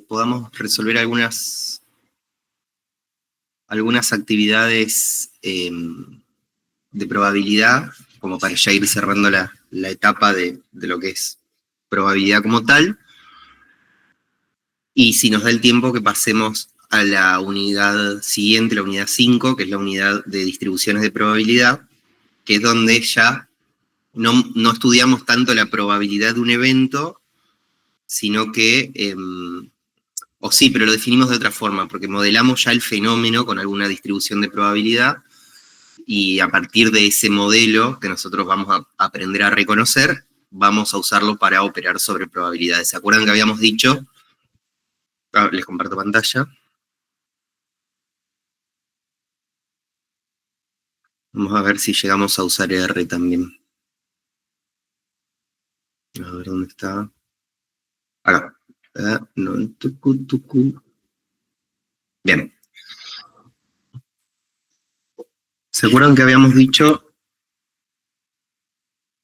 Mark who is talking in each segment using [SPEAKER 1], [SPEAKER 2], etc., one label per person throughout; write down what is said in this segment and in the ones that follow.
[SPEAKER 1] podamos resolver algunas actividades de probabilidad, como para ya ir cerrando la etapa de lo que es probabilidad como tal. Y si nos da el tiempo, que pasemos a la unidad siguiente, la unidad 5, que es la unidad de distribuciones de probabilidad, que es donde ya no estudiamos tanto la probabilidad de un evento, sino que, o sí, pero lo definimos de otra forma, porque modelamos ya el fenómeno con alguna distribución de probabilidad, y a partir de ese modelo que nosotros vamos a aprender a reconocer, vamos a usarlo para operar sobre probabilidades. ¿Se acuerdan que habíamos dicho? Les comparto pantalla. Vamos a ver si llegamos a usar R también. A ver dónde está. Acá. No, tucu. Bien. ¿Se acuerdan que habíamos dicho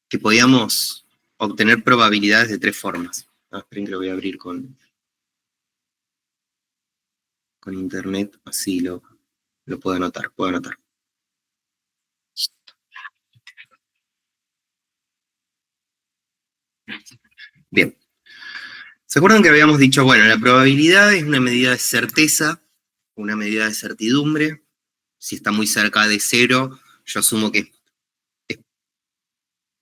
[SPEAKER 1] que podíamos obtener probabilidades de 3 formas? Esperen que lo voy a abrir con internet, así lo puedo anotar. Bien. ¿Se acuerdan que habíamos dicho, bueno, la probabilidad es una medida de certeza, una medida de certidumbre? Si está muy cerca de 0, yo asumo que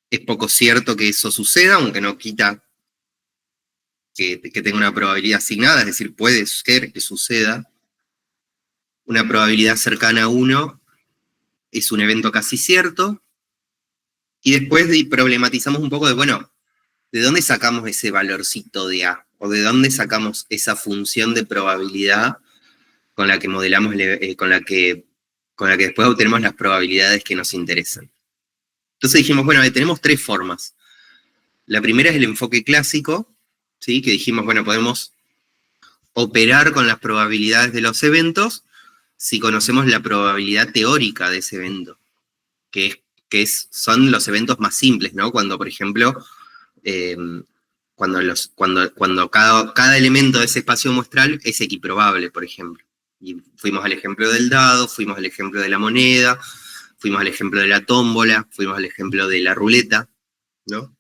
[SPEAKER 1] es poco cierto que eso suceda, aunque no quita que tenga una probabilidad asignada, es decir, puede ser que suceda. Una probabilidad cercana a 1 es un evento casi cierto, y después problematizamos un poco de, bueno, ¿de dónde sacamos ese valorcito de A? ¿O de dónde sacamos esa función de probabilidad con la que modelamos, con la que después obtenemos las probabilidades que nos interesan? Entonces dijimos, bueno, tenemos 3 formas. La primera es el enfoque clásico, ¿sí? Que dijimos, bueno, podemos operar con las probabilidades de los eventos si conocemos la probabilidad teórica de ese evento, son los eventos más simples, ¿no? Cuando, por ejemplo, cuando cada elemento de ese espacio muestral es equiprobable, por ejemplo. Y fuimos al ejemplo del dado, fuimos al ejemplo de la moneda, fuimos al ejemplo de la tómbola, fuimos al ejemplo de la ruleta, ¿no?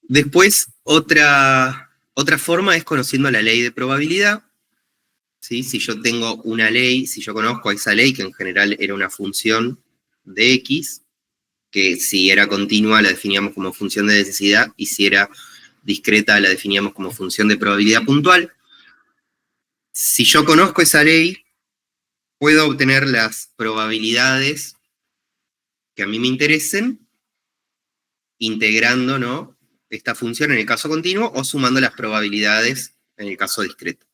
[SPEAKER 1] Después, otra forma es conociendo la ley de probabilidad, ¿sí? Si yo tengo una ley, si yo conozco esa ley, que en general era una función de X, que si era continua la definíamos como función de necesidad, y si era discreta la definíamos como función de probabilidad puntual. Si yo conozco esa ley, puedo obtener las probabilidades que a mí me interesen, integrando, ¿no?, esta función en el caso continuo, o sumando las probabilidades en el caso discreto.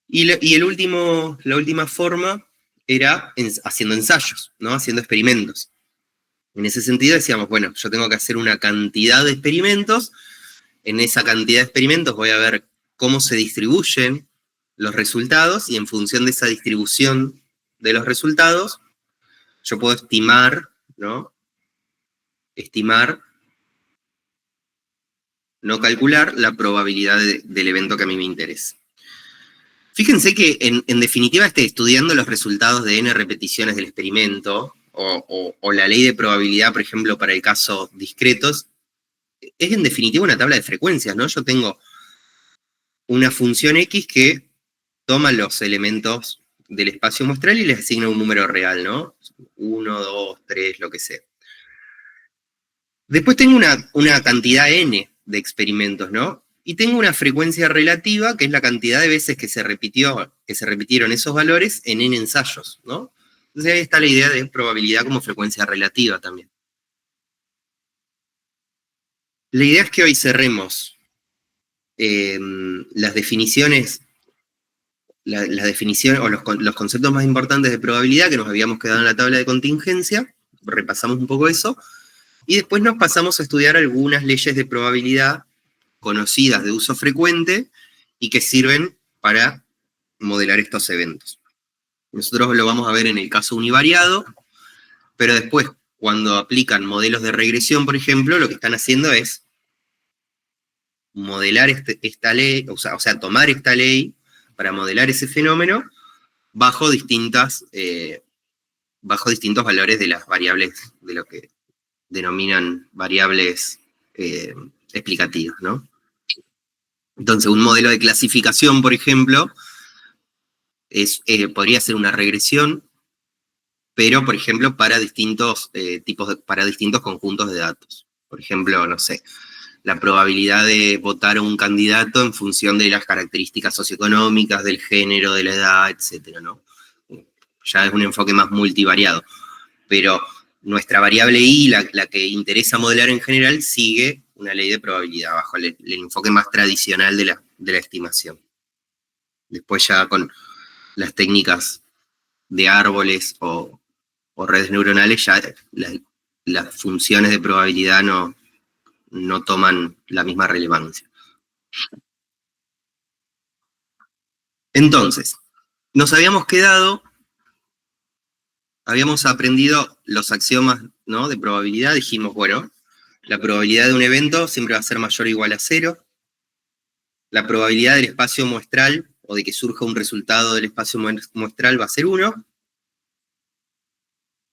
[SPEAKER 1] Y la última forma era haciendo ensayos, ¿no?, haciendo experimentos. En ese sentido decíamos, bueno, yo tengo que hacer una cantidad de experimentos, en esa cantidad de experimentos voy a ver cómo se distribuyen los resultados, y en función de esa distribución de los resultados, yo puedo estimar, ¿no? No calcular la probabilidad del evento que a mí me interesa. Fíjense que en definitiva estudiando los resultados de n repeticiones del experimento, o la ley de probabilidad, por ejemplo, para el caso discretos, es en definitiva una tabla de frecuencias, ¿no? Yo tengo una función X que toma los elementos del espacio muestral y les asigna un número real, ¿no? 1, 2, 3, lo que sea. Después tengo una cantidad n de experimentos, ¿no? Y tengo una frecuencia relativa, que es la cantidad de veces que se repitieron esos valores en n ensayos, ¿no? Entonces ahí está la idea de probabilidad como frecuencia relativa también. La idea es que hoy cerremos las definiciones o los conceptos más importantes de probabilidad que nos habíamos quedado en la tabla de contingencia, repasamos un poco eso, y después nos pasamos a estudiar algunas leyes de probabilidad conocidas de uso frecuente y que sirven para modelar estos eventos. Nosotros lo vamos a ver en el caso univariado, pero después, cuando aplican modelos de regresión, por ejemplo, lo que están haciendo es modelar esta ley, o sea, tomar esta ley para modelar ese fenómeno bajo distintos valores de las variables, de lo que denominan variables explicativas, ¿no? Entonces, un modelo de clasificación, por ejemplo, podría ser una regresión, pero, por ejemplo, para distintos para distintos conjuntos de datos. Por ejemplo, no sé, la probabilidad de votar a un candidato en función de las características socioeconómicas, del género, de la edad, etcétera, ¿no? Ya es un enfoque más multivariado. Pero nuestra variable I, la que interesa modelar en general, sigue una ley de probabilidad bajo el enfoque más tradicional de la estimación. Después ya con las técnicas de árboles o redes neuronales, ya las funciones de probabilidad no toman la misma relevancia. Entonces, nos habíamos aprendido los axiomas, ¿no?, de probabilidad. Dijimos, bueno, la probabilidad de un evento siempre va a ser mayor o igual a 0. La probabilidad del espacio muestral, o de que surja un resultado del espacio muestral, va a ser 1.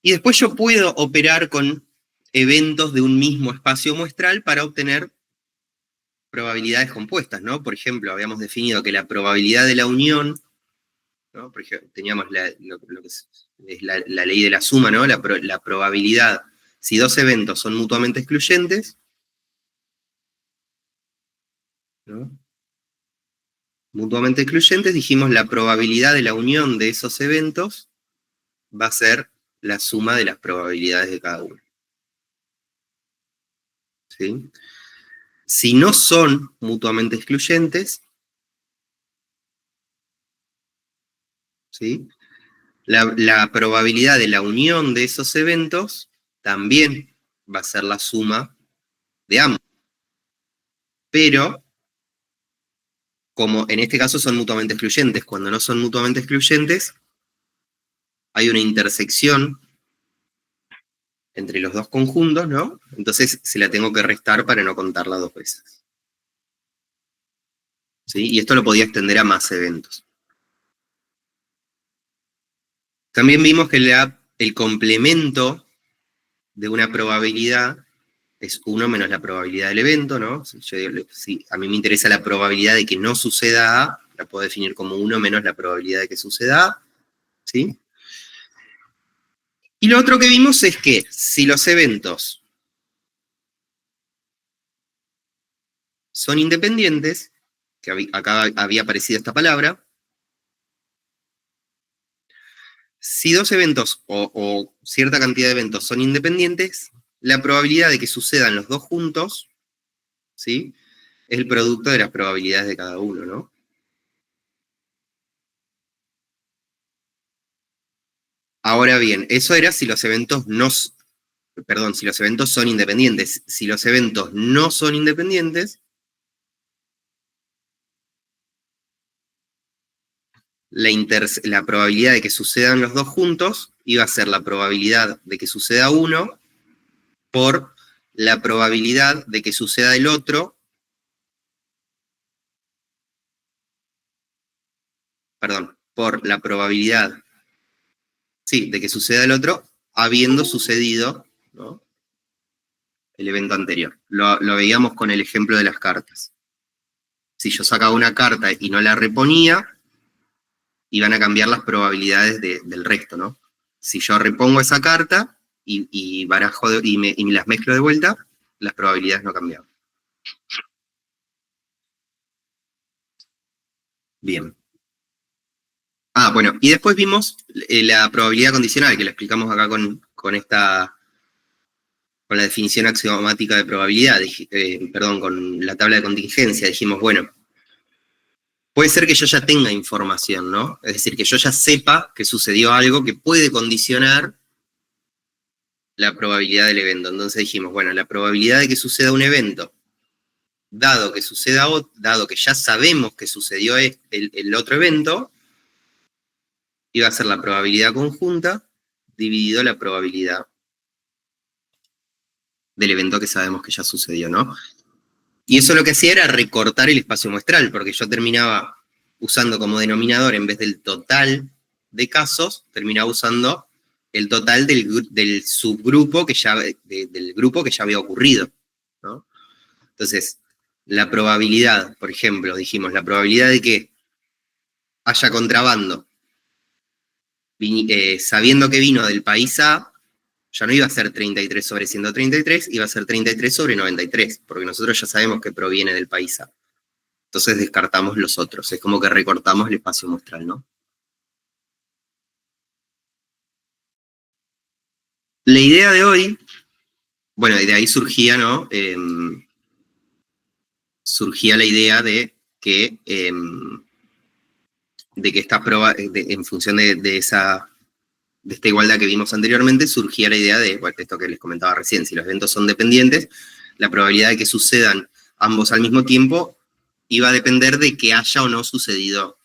[SPEAKER 1] Y después yo puedo operar con eventos de un mismo espacio muestral para obtener probabilidades compuestas, ¿no? Por ejemplo, habíamos definido que la probabilidad de la unión, ¿no? Por ejemplo, teníamos lo que es la ley de la suma, ¿no? La probabilidad, si dos eventos son mutuamente excluyentes, ¿no?, mutuamente excluyentes, dijimos la probabilidad de la unión de esos eventos va a ser la suma de las probabilidades de cada uno. ¿Sí? Si no son mutuamente excluyentes, ¿sí?, la probabilidad de la unión de esos eventos también va a ser la suma de ambos. Pero, como en este caso son mutuamente excluyentes, cuando no son mutuamente excluyentes, hay una intersección entre los dos conjuntos, ¿no? Entonces se la tengo que restar para no contarla 2 veces. ¿Sí? Y esto lo podía extender a más eventos. También vimos que el complemento de una probabilidad es 1 menos la probabilidad del evento, ¿no? Si a mí me interesa la probabilidad de que no suceda A, la puedo definir como 1 menos la probabilidad de que suceda A, ¿sí? Y lo otro que vimos es que si los eventos son independientes, que acá había aparecido esta palabra, si 2 eventos o cierta cantidad de eventos son independientes, la probabilidad de que sucedan los 2 juntos, ¿sí?, es el producto de las probabilidades de cada uno, ¿no? Ahora bien, eso era si los eventos si los eventos son independientes. Si los eventos no son independientes, la probabilidad de que sucedan los 2 juntos iba a ser la probabilidad de que suceda uno por la probabilidad de que suceda el otro, por la probabilidad, sí, de que suceda el otro, habiendo sucedido, ¿no?, el evento anterior. Lo veíamos con el ejemplo de las cartas. Si yo sacaba una carta y no la reponía, iban a cambiar las probabilidades del resto, ¿no? Si yo repongo esa carta y barajo y me las mezclo de vuelta, las probabilidades no cambiaban. Bien. Bueno, y después vimos la probabilidad condicional, que la explicamos acá con la definición axiomática de probabilidad, con la tabla de contingencia. Dijimos, bueno, puede ser que yo ya tenga información, ¿no? Es decir, que yo ya sepa que sucedió algo que puede condicionar la probabilidad del evento. Entonces dijimos, bueno, la probabilidad de que suceda un evento, dado que ya sabemos que sucedió el otro evento, iba a ser la probabilidad conjunta dividido la probabilidad del evento que sabemos que ya sucedió, ¿no? Y eso lo que hacía era recortar el espacio muestral, porque yo terminaba usando como denominador, en vez del total de casos, terminaba usando el total del subgrupo que ya, del grupo que ya había ocurrido, ¿no? Entonces, la probabilidad, por ejemplo, dijimos, la probabilidad de que haya contrabando, sabiendo que vino del país A, ya no iba a ser 33 sobre 133, iba a ser 33 sobre 93, porque nosotros ya sabemos que proviene del país A. Entonces descartamos los otros, es como que recortamos el espacio muestral, ¿no? La idea de hoy, bueno, de ahí surgía, ¿no? Surgía la idea de que esta prueba, en función de esta igualdad que vimos anteriormente, surgía la idea de, bueno, esto que les comentaba recién, si los eventos son dependientes, la probabilidad de que sucedan ambos al mismo tiempo iba a depender de que haya o no sucedido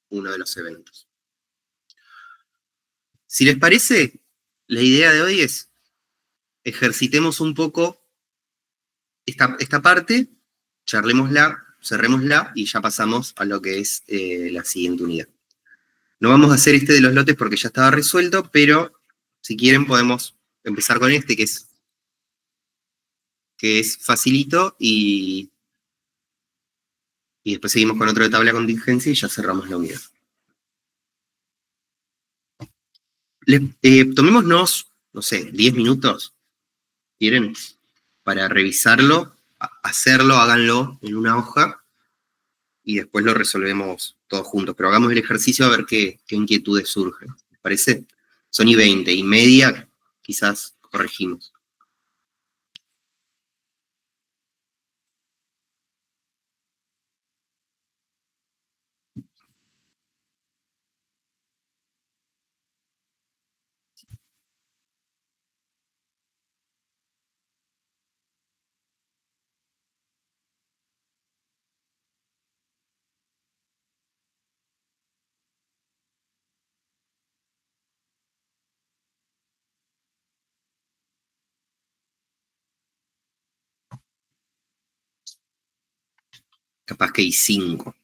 [SPEAKER 1] uno de los eventos. Si les parece, la idea de hoy es ejercitemos un poco esta parte, charlémosla, cerrémosla y ya pasamos a lo que es la siguiente unidad. No vamos a hacer este de los lotes porque ya estaba resuelto, pero si quieren podemos empezar con este que es facilito y después seguimos con otro de tabla de contingencia y ya cerramos la unidad. Tomémonos, no sé, 10 minutos, ¿quieren? Para revisarlo, hacerlo, háganlo en una hoja y después lo resolvemos todos juntos. Pero hagamos el ejercicio a ver qué inquietudes surgen. ¿Les parece? Son y 20, y media quizás corregimos. Capaz que hay 5.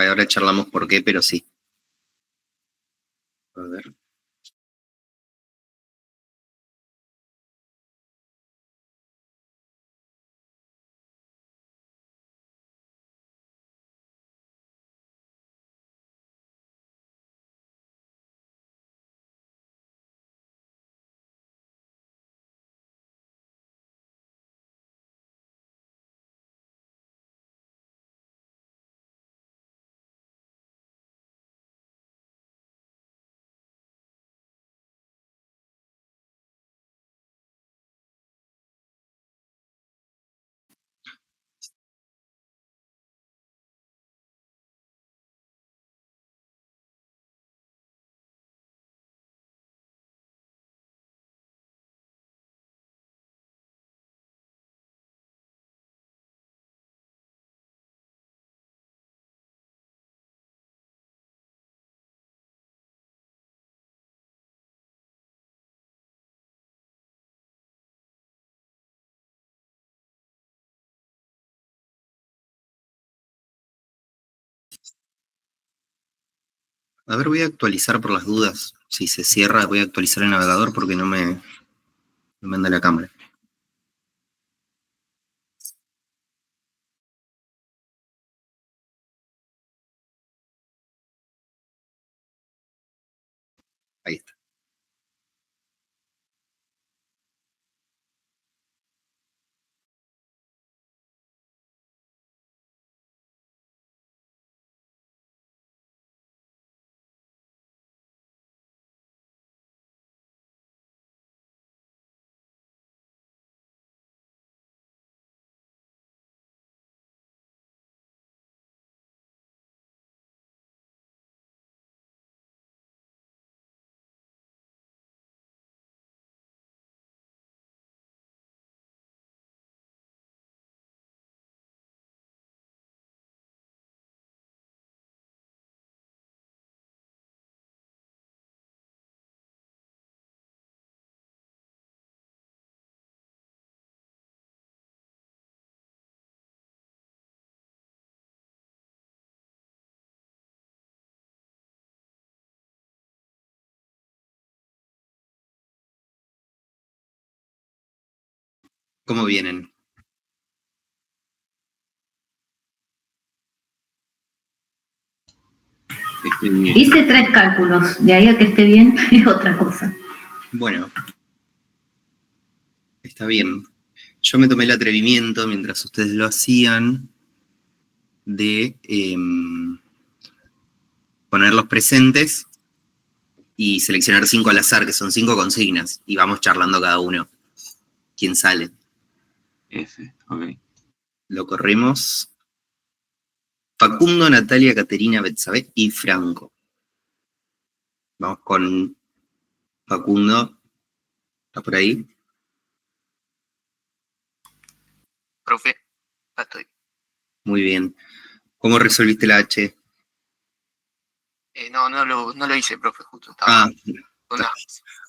[SPEAKER 1] Ahora charlamos por qué, pero sí. A ver. A ver, voy a actualizar por las dudas. Si se cierra, voy a actualizar el navegador porque no me anda la cámara. Ahí está. ¿Cómo vienen?
[SPEAKER 2] Hice 3 cálculos, de ahí a que esté bien es otra cosa.
[SPEAKER 1] Bueno, está bien. Yo me tomé el atrevimiento, mientras ustedes lo hacían, de poner los presentes y seleccionar 5 al azar, que son 5 consignas, y vamos charlando cada uno. ¿Quién sale?
[SPEAKER 3] F, ok.
[SPEAKER 1] Lo corremos. Facundo, Natalia, Caterina, Betsabe y Franco. Vamos con Facundo. ¿Está por ahí?
[SPEAKER 4] Profe, ya estoy.
[SPEAKER 1] Muy bien. ¿Cómo resolviste la H?
[SPEAKER 4] No lo hice, profe, justo estaba.
[SPEAKER 1] Ah,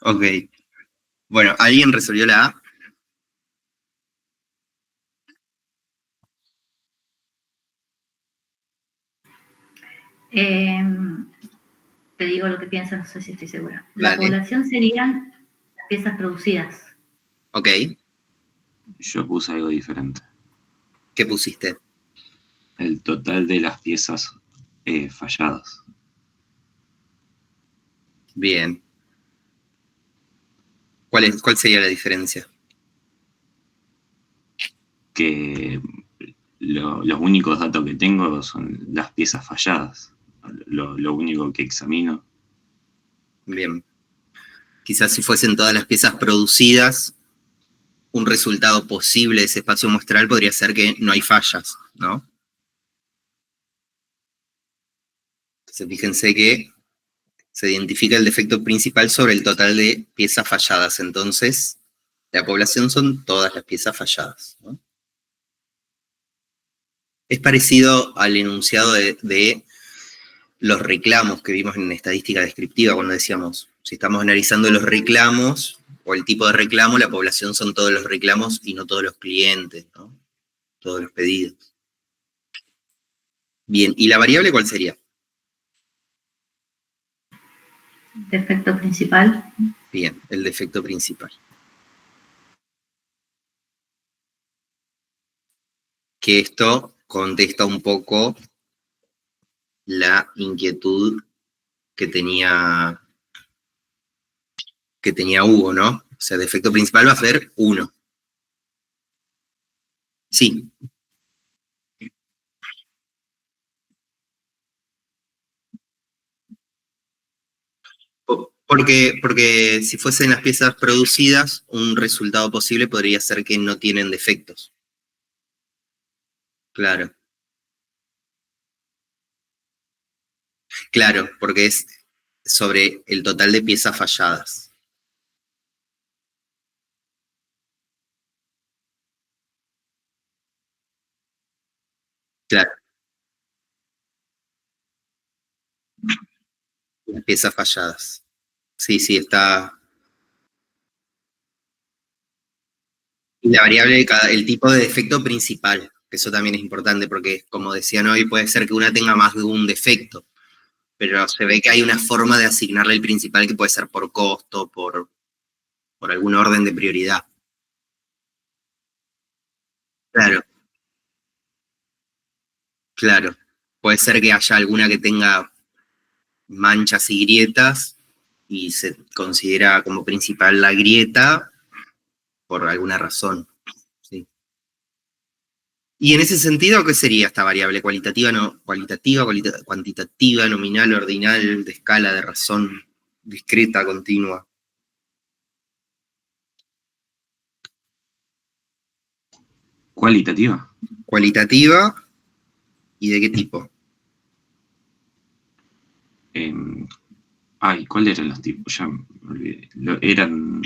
[SPEAKER 1] ok. Bueno, ¿alguien resolvió la A?
[SPEAKER 2] Te digo lo que pienso, no sé si estoy segura. La
[SPEAKER 1] Dale.
[SPEAKER 2] población serían las piezas producidas.
[SPEAKER 1] Ok.
[SPEAKER 3] Yo puse algo diferente.
[SPEAKER 1] ¿Qué pusiste?
[SPEAKER 3] El total de las piezas falladas.
[SPEAKER 1] Bien. ¿Cuál sería la diferencia?
[SPEAKER 3] Que los únicos datos que tengo son las piezas falladas. Lo único que examino.
[SPEAKER 1] Bien. Quizás si fuesen todas las piezas producidas, un resultado posible de ese espacio muestral podría ser que no hay fallas, ¿no? Entonces fíjense que se identifica el defecto principal sobre el total de piezas falladas. Entonces, la población son todas las piezas falladas, ¿no? Es parecido al enunciado de los reclamos que vimos en estadística descriptiva, cuando decíamos, si estamos analizando los reclamos o el tipo de reclamo, la población son todos los reclamos y no todos los clientes, ¿no? Todos los pedidos. Bien, ¿y la variable cuál sería?
[SPEAKER 2] Defecto principal.
[SPEAKER 1] Bien, el defecto principal. Que esto contesta un poco la inquietud que tenía Hugo, ¿no? O sea, el defecto principal va a ser 1. Sí. Porque si fuesen las piezas producidas, un resultado posible podría ser que no tienen defectos. Claro. Claro, porque es sobre el total de piezas falladas. Claro, las piezas falladas. Sí, sí, está. Y la variable de el tipo de defecto principal, que eso también es importante, porque como decían hoy, puede ser que una tenga más de un defecto, pero se ve que hay una forma de asignarle el principal que puede ser por costo, por algún orden de prioridad. Claro, claro. Puede ser que haya alguna que tenga manchas y grietas y se considera como principal la grieta por alguna razón. ¿Sí? Y en ese sentido, ¿qué sería esta variable? ¿Cualitativa, no, cuantitativa, nominal, ordinal, de escala, de razón, discreta, continua?
[SPEAKER 3] ¿Cualitativa?
[SPEAKER 1] Cualitativa, ¿y de qué tipo?
[SPEAKER 3] ¿Cuáles eran los tipos? Ya me olvidé. Eran...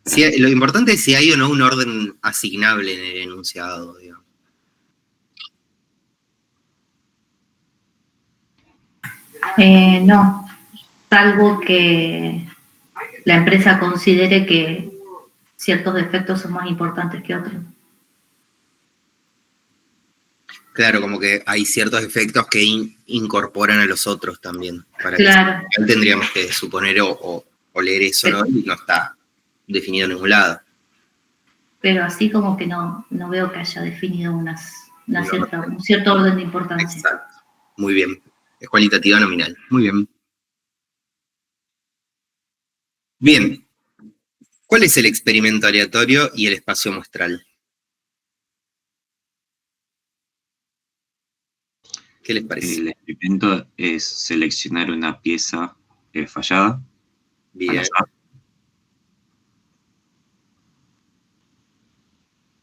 [SPEAKER 1] Sí, lo importante es si hay o no un orden asignable en el enunciado, digamos.
[SPEAKER 2] No, salvo que la empresa considere que ciertos defectos son más importantes que otros.
[SPEAKER 1] Claro, como que hay ciertos efectos que incorporan a los otros también. Para
[SPEAKER 2] Claro.
[SPEAKER 1] que tendríamos que suponer o leer eso, ¿no? Y no está definido en ningún lado.
[SPEAKER 2] Pero así como que no veo que haya definido un cierto orden de importancia.
[SPEAKER 1] Exacto. Muy bien. Es cualitativa nominal. Muy bien. Bien. ¿Cuál es el experimento aleatorio y el espacio muestral? ¿Qué les parece?
[SPEAKER 3] El experimento es seleccionar una pieza fallada.
[SPEAKER 1] Bien.
[SPEAKER 3] Al azar.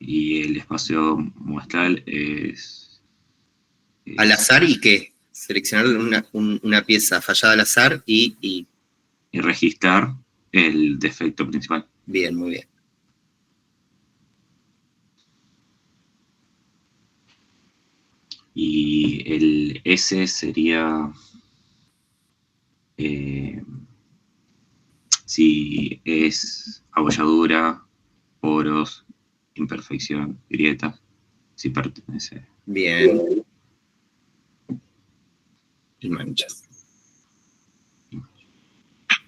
[SPEAKER 3] Y el espacio muestral es...
[SPEAKER 1] ¿Al azar y qué? Seleccionar una pieza fallada al azar y
[SPEAKER 3] registrar el defecto principal.
[SPEAKER 1] Bien, muy bien.
[SPEAKER 3] Y el S sería si es abolladura, poros, imperfección, grietas, si pertenece.
[SPEAKER 1] Bien. Y manchas.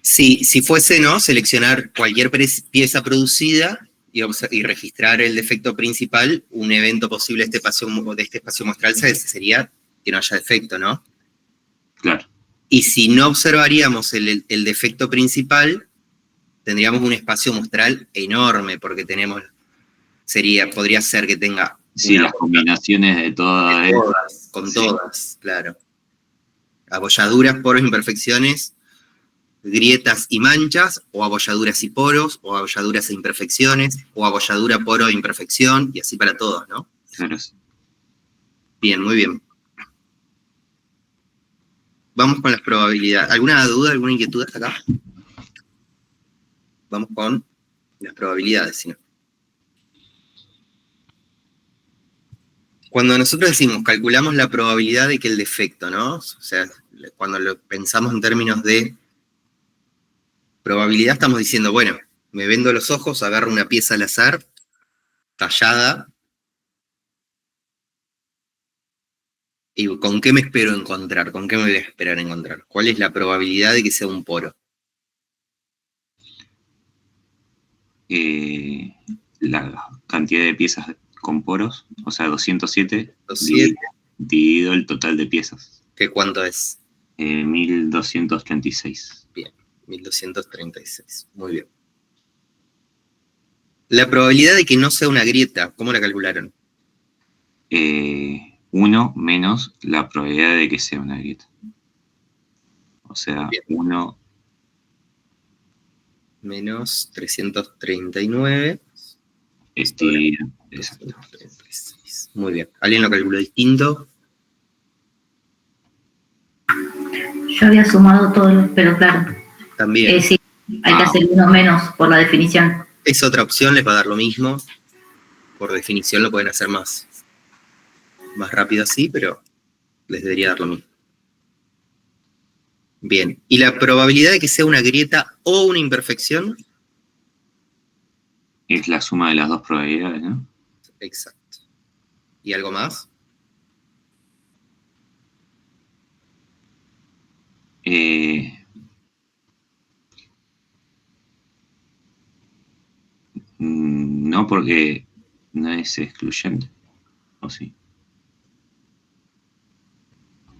[SPEAKER 1] Si fuese, ¿no? Seleccionar cualquier pieza producida y registrar el defecto principal, un evento posible de este espacio muestral sería que no haya defecto, ¿no?
[SPEAKER 3] Claro.
[SPEAKER 1] Y si no observaríamos el defecto principal, tendríamos un espacio muestral enorme, porque podría ser que tenga...
[SPEAKER 3] Sí, las combinaciones de todas.
[SPEAKER 1] Con todas, claro. Abolladuras, poros, imperfecciones, grietas y manchas, o abolladuras y poros, o abolladuras e imperfecciones, o abolladura, poro e imperfección, y así para todos, ¿no?
[SPEAKER 3] Claro.
[SPEAKER 1] Bien, muy bien. Vamos con las probabilidades. ¿Alguna duda, alguna inquietud hasta acá? Vamos con las probabilidades, si no. Cuando nosotros decimos, calculamos la probabilidad de que el defecto, ¿no? O sea, cuando lo pensamos en términos de probabilidad, estamos diciendo, bueno, me vendo los ojos, agarro una pieza al azar, tallada, ¿Y con qué me espero encontrar? ¿Con qué me voy a esperar encontrar? ¿Cuál es la probabilidad de que sea un poro?
[SPEAKER 3] La cantidad de piezas con poros, o sea, 207
[SPEAKER 1] 207.
[SPEAKER 3] dividido el total de piezas.
[SPEAKER 1] ¿Qué cuánto es?
[SPEAKER 3] 1236.
[SPEAKER 1] Bien, 1236. Muy bien. La probabilidad de que no sea una grieta, ¿cómo la calcularon?
[SPEAKER 3] 1 menos la probabilidad de que sea una grieta. O sea,
[SPEAKER 1] Bien.
[SPEAKER 3] 1
[SPEAKER 1] menos 339.
[SPEAKER 3] Exacto.
[SPEAKER 1] 236. Muy bien. ¿Alguien lo calculó distinto?
[SPEAKER 2] Yo había sumado todos, pero claro,
[SPEAKER 1] También.
[SPEAKER 2] sí, hay que hacer uno menos por la definición.
[SPEAKER 1] Es otra opción, les va a dar lo mismo. Por definición lo pueden hacer más rápido así, pero les debería dar lo mismo. Bien. ¿Y la probabilidad de que sea una grieta o una imperfección?
[SPEAKER 3] Es la suma de las dos probabilidades, ¿no?
[SPEAKER 1] Exacto. ¿Y algo más?
[SPEAKER 3] No, porque no es excluyente. ¿O sí?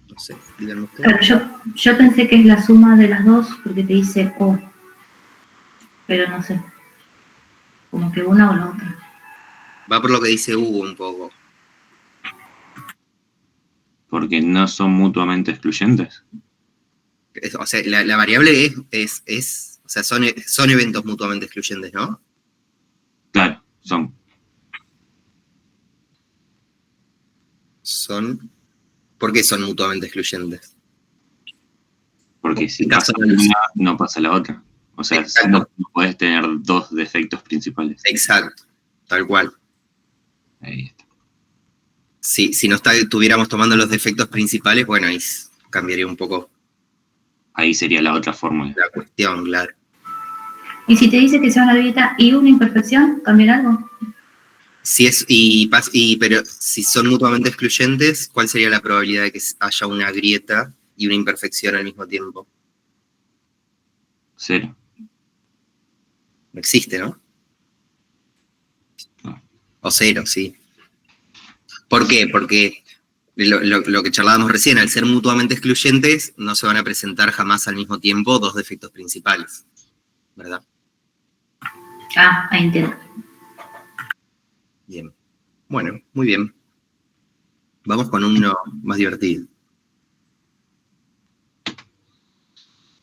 [SPEAKER 1] No sé, díganme ustedes.
[SPEAKER 2] Claro, yo pensé que es la suma de las dos porque te dice O, pero no sé, como que una o la otra.
[SPEAKER 1] Va por lo que dice Hugo un poco.
[SPEAKER 3] Porque no son mutuamente excluyentes.
[SPEAKER 1] O sea, la variable es o sea, son eventos mutuamente excluyentes, ¿no?
[SPEAKER 3] Claro, son.
[SPEAKER 1] ¿Por qué son mutuamente excluyentes?
[SPEAKER 3] Porque si
[SPEAKER 1] En caso
[SPEAKER 3] pasa
[SPEAKER 1] de
[SPEAKER 3] una, no pasa la otra. O sea, no puedes tener dos defectos principales.
[SPEAKER 1] Exacto, tal cual.
[SPEAKER 3] Ahí está.
[SPEAKER 1] Si no estuviéramos tomando los defectos principales, bueno, ahí cambiaría un poco
[SPEAKER 3] Ahí sería la otra fórmula.
[SPEAKER 1] la cuestión, claro.
[SPEAKER 2] ¿Y si te dice que sea una grieta y una imperfección, cambiar algo?
[SPEAKER 1] Pero si son mutuamente excluyentes, ¿cuál sería la probabilidad de que haya una grieta y una imperfección al mismo tiempo?
[SPEAKER 3] 0.
[SPEAKER 1] No existe, ¿no?
[SPEAKER 3] No.
[SPEAKER 1] O 0, sí. ¿Por qué? Porque lo que charlábamos recién, al ser mutuamente excluyentes, no se van a presentar jamás al mismo tiempo dos defectos principales, ¿verdad?
[SPEAKER 2] Ah, ahí entiendo.
[SPEAKER 1] Bien. Bueno, muy bien. Vamos con uno más divertido.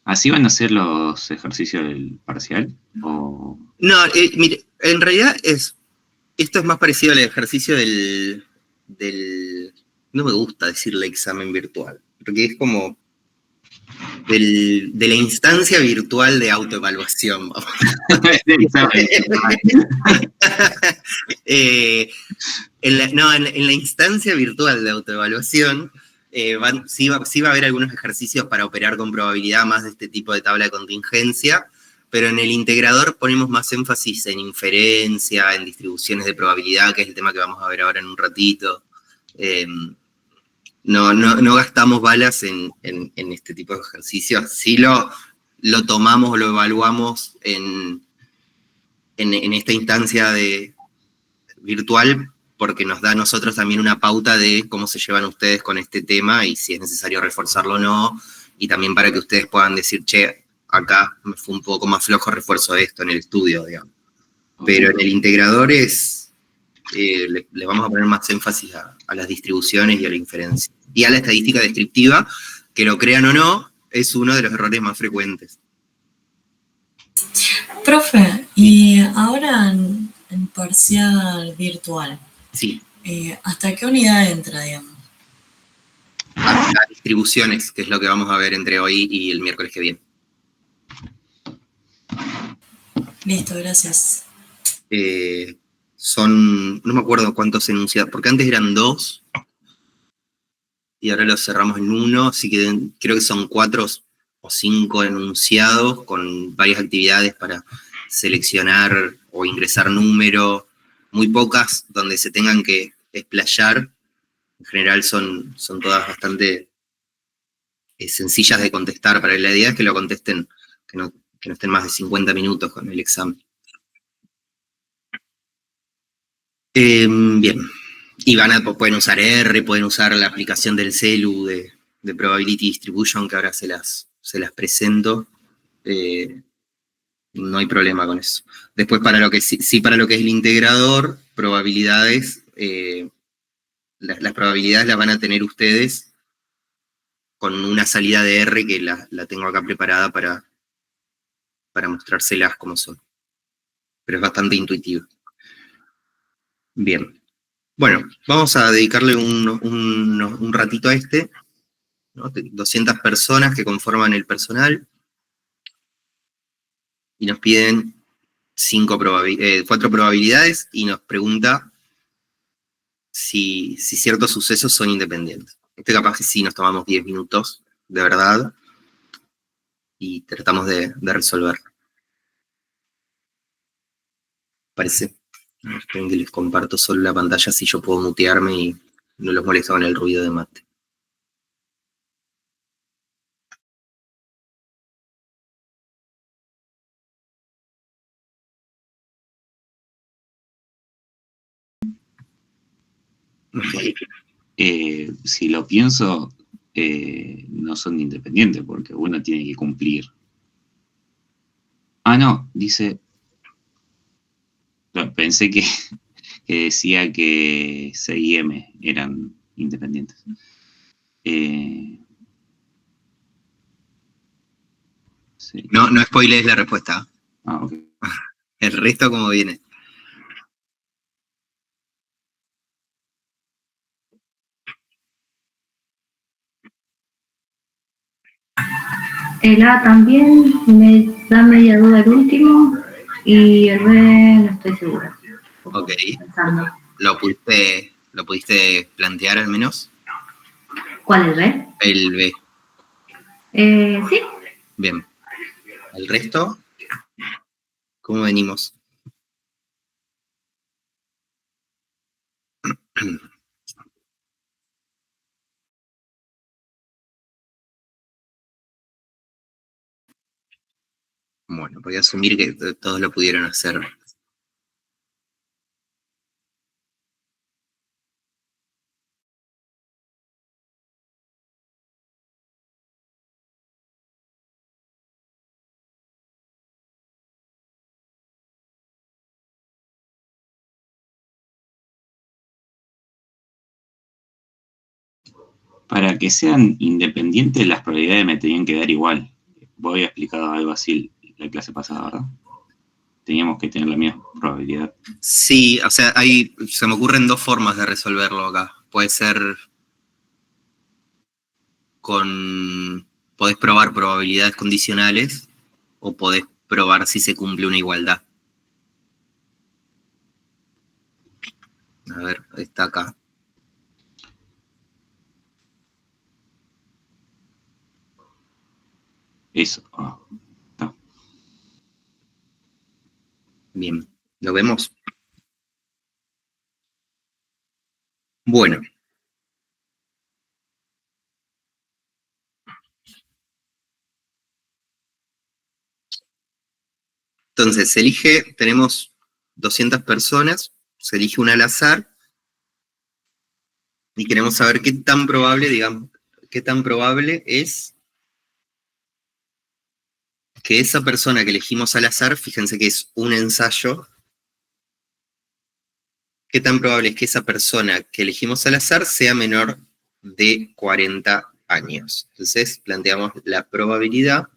[SPEAKER 3] ¿Así van a ser los ejercicios del parcial? ¿O?
[SPEAKER 1] No, mire, en realidad esto es más parecido al ejercicio del no me gusta decirle examen virtual, porque es como de la instancia virtual de autoevaluación. En la instancia virtual de autoevaluación, sí va a haber algunos ejercicios para operar con probabilidad, más de este tipo de tabla de contingencia, pero en el integrador ponemos más énfasis en inferencia, en distribuciones de probabilidad, que es el tema que vamos a ver ahora en un ratito. No gastamos balas en este tipo de ejercicios. Sí lo tomamos o lo evaluamos en esta instancia virtual, porque nos da a nosotros también una pauta de cómo se llevan ustedes con este tema y si es necesario reforzarlo o no, y también para que ustedes puedan decir, che, acá me fue un poco más flojo, refuerzo esto en el estudio, digamos. Pero en el integrador le vamos a poner más énfasis a las distribuciones y a la inferencia. Y a la estadística descriptiva, que lo crean o no, es uno de los errores más frecuentes.
[SPEAKER 5] Profe, y ahora en parcial virtual,
[SPEAKER 1] Sí.
[SPEAKER 5] ¿Hasta qué unidad entra, digamos?
[SPEAKER 1] Hasta distribuciones, que es lo que vamos a ver entre hoy y el miércoles que viene.
[SPEAKER 5] Listo, gracias.
[SPEAKER 1] No me acuerdo cuántos enunciados, porque antes eran 2, y ahora los cerramos en 1, así que creo que son 4 o 5 enunciados, con varias actividades para seleccionar o ingresar número, muy pocas donde se tengan que explayar, En general son todas bastante sencillas de contestar. Para la idea es que lo contesten, que no estén más de 50 minutos con el examen. Bien. Y pueden usar R, pueden usar la aplicación del celu de Probability Distribution, que ahora se las presento. No hay problema con eso. Después, para lo que para lo que es el integrador, probabilidades, las probabilidades las van a tener ustedes con una salida de R que la tengo acá preparada para mostrárselas como son. Pero es bastante intuitivo. Bien. Bueno, vamos a dedicarle un ratito a este, ¿no? 200 personas que conforman el personal y nos piden 4 probabilidades y nos pregunta si ciertos sucesos son independientes. Capaz que sí nos tomamos 10 minutos, de verdad, y tratamos de resolver. Parece. Esperen que les comparto solo la pantalla, así yo puedo mutearme y no los molesto con el ruido de mate.
[SPEAKER 3] Si lo pienso, no son independientes porque uno tiene que cumplir. Ah, no, dice... Pensé que decía que C y M eran independientes. Sí.
[SPEAKER 1] No spoilees la respuesta.
[SPEAKER 3] Ah, ok.
[SPEAKER 1] El resto como viene.
[SPEAKER 2] El A también me da media duda el último y el B no estoy segura.
[SPEAKER 1] Ok.
[SPEAKER 2] Pensando.
[SPEAKER 1] ¿Lo pudiste plantear al menos?
[SPEAKER 2] ¿Cuál es el B?
[SPEAKER 1] El B.
[SPEAKER 2] Sí.
[SPEAKER 1] Bien. ¿El resto? ¿Cómo venimos? Bueno, voy a asumir que todos lo pudieron hacer.
[SPEAKER 3] Para que sean independientes, las probabilidades me tenían que dar igual. Vos habías explicado algo así la clase pasada, ¿verdad? Teníamos que tener la misma probabilidad.
[SPEAKER 1] Sí, o sea, se me ocurren 2 formas de resolverlo acá. Puede ser podés probar probabilidades condicionales o podés probar si se cumple una igualdad. A ver, está acá.
[SPEAKER 3] Eso. No.
[SPEAKER 1] Bien, ¿lo vemos? Bueno. Entonces, tenemos 200 personas, se elige una al azar, y queremos saber qué tan probable es que esa persona que elegimos al azar, fíjense que es un ensayo, qué tan probable es que esa persona que elegimos al azar sea menor de 40 años. Entonces, planteamos la probabilidad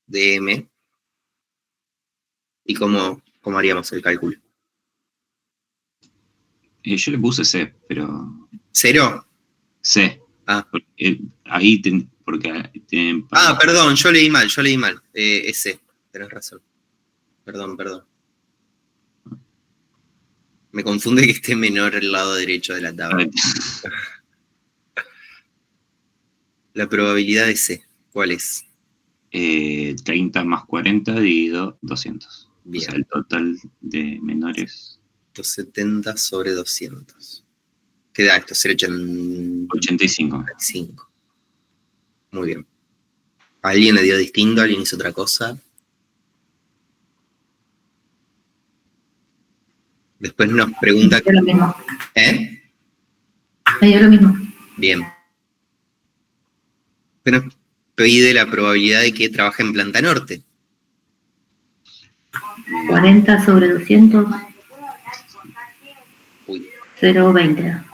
[SPEAKER 1] de M y cómo haríamos el cálculo.
[SPEAKER 3] Yo le puse C, pero...
[SPEAKER 1] ¿0?
[SPEAKER 3] C.
[SPEAKER 1] Ah.
[SPEAKER 3] Ahí porque tienen...
[SPEAKER 1] Ah, perdón, yo leí mal. Es C, tenés razón. Perdón. Me confunde que esté menor el lado derecho de la tabla. La probabilidad de C, ¿cuál es?
[SPEAKER 3] 30 más 40 dividido 200.
[SPEAKER 1] Bien.
[SPEAKER 3] O sea, el total de menores...
[SPEAKER 1] 270 sobre 200. ¿Qué da esto? 0,85.
[SPEAKER 3] 85.
[SPEAKER 1] Muy bien. ¿Alguien le dio distinto? ¿Alguien hizo otra cosa? Después nos pregunta...
[SPEAKER 2] Me dio lo mismo.
[SPEAKER 1] ¿Eh?
[SPEAKER 2] Me dio lo mismo.
[SPEAKER 1] Bien. Después nos pide la probabilidad de que trabaje en Planta Norte.
[SPEAKER 2] 40 sobre 200,
[SPEAKER 1] Uy,
[SPEAKER 2] 0,20.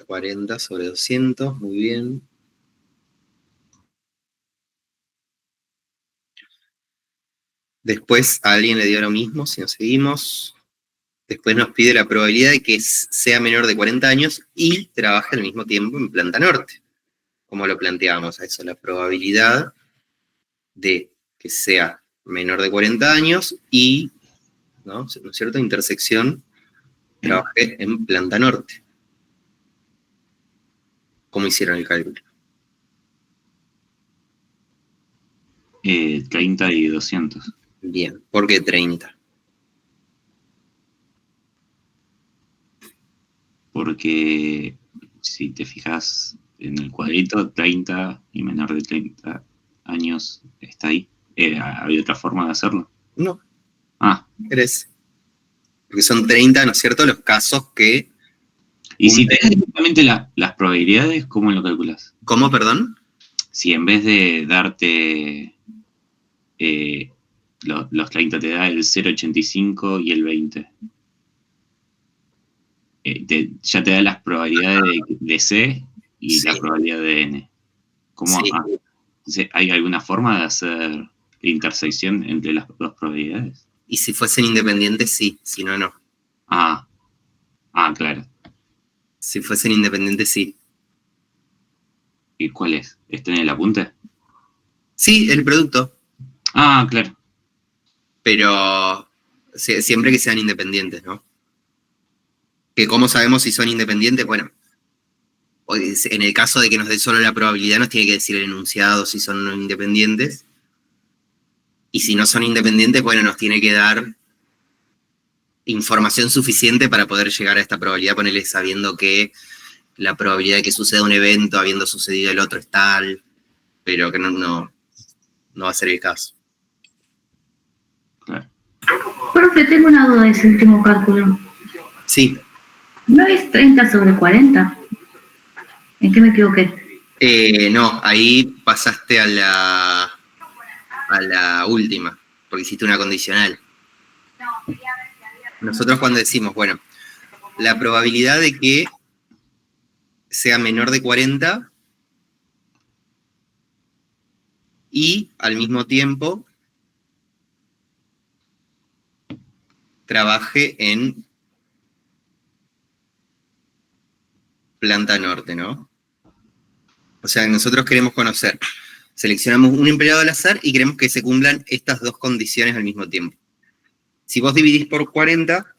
[SPEAKER 1] 40 sobre 200, muy bien. Después a alguien le dio lo mismo, si nos seguimos. Después nos pide la probabilidad de que sea menor de 40 años y trabaje al mismo tiempo en Planta Norte. ¿Cómo lo planteamos a eso? La probabilidad de que sea menor de 40 años y, ¿no es cierto?, intersección, trabaje en Planta Norte. ¿Cómo hicieron el cálculo?
[SPEAKER 3] 30 y 200.
[SPEAKER 1] Bien, ¿por qué 30?
[SPEAKER 3] Porque si te fijas en el cuadrito, 30 y menor de 30 años está ahí. ¿Había otra forma de hacerlo?
[SPEAKER 1] No,
[SPEAKER 3] Ah,
[SPEAKER 1] eres. Porque son 30, ¿no es cierto?, los casos que...
[SPEAKER 3] y si te das directamente las probabilidades, ¿cómo lo calculas?
[SPEAKER 1] ¿Cómo, perdón?
[SPEAKER 3] Si en vez de darte los 30 te da el 0,85 y el 20, ya te da las probabilidades de C y
[SPEAKER 1] Sí.
[SPEAKER 3] la probabilidad de N. ¿Cómo?
[SPEAKER 1] Sí.
[SPEAKER 3] Entonces, ¿hay alguna forma de hacer intersección entre las dos probabilidades?
[SPEAKER 1] Y si fuesen independientes, sí, si no, no.
[SPEAKER 3] Ah, claro.
[SPEAKER 1] Si fuesen independientes, sí.
[SPEAKER 3] ¿Y cuál es? ¿Está en el apunte?
[SPEAKER 1] Sí, el producto,
[SPEAKER 3] Ah, claro.
[SPEAKER 1] pero siempre que sean independientes, ¿no? Que cómo sabemos si son independientes, bueno, en el caso de que nos dé solo la probabilidad, nos tiene que decir el enunciado si son independientes. Y si no son independientes, bueno, nos tiene que dar información suficiente para poder llegar a esta probabilidad, ponerle sabiendo que la probabilidad de que suceda un evento habiendo sucedido el otro es tal, pero que no va a ser el caso.
[SPEAKER 3] Claro.
[SPEAKER 2] Profe, tengo una duda de ese último cálculo.
[SPEAKER 1] Sí.
[SPEAKER 2] ¿No es 30 sobre 40? ¿En qué me equivoqué?
[SPEAKER 1] No, ahí pasaste a la última, porque hiciste una condicional. Nosotros cuando decimos, bueno, la probabilidad de que sea menor de 40 y al mismo tiempo trabaje en Planta Norte, ¿no? O sea, nosotros queremos conocer, seleccionamos un empleado al azar y queremos que se cumplan estas dos condiciones al mismo tiempo. Si vos dividís por 40,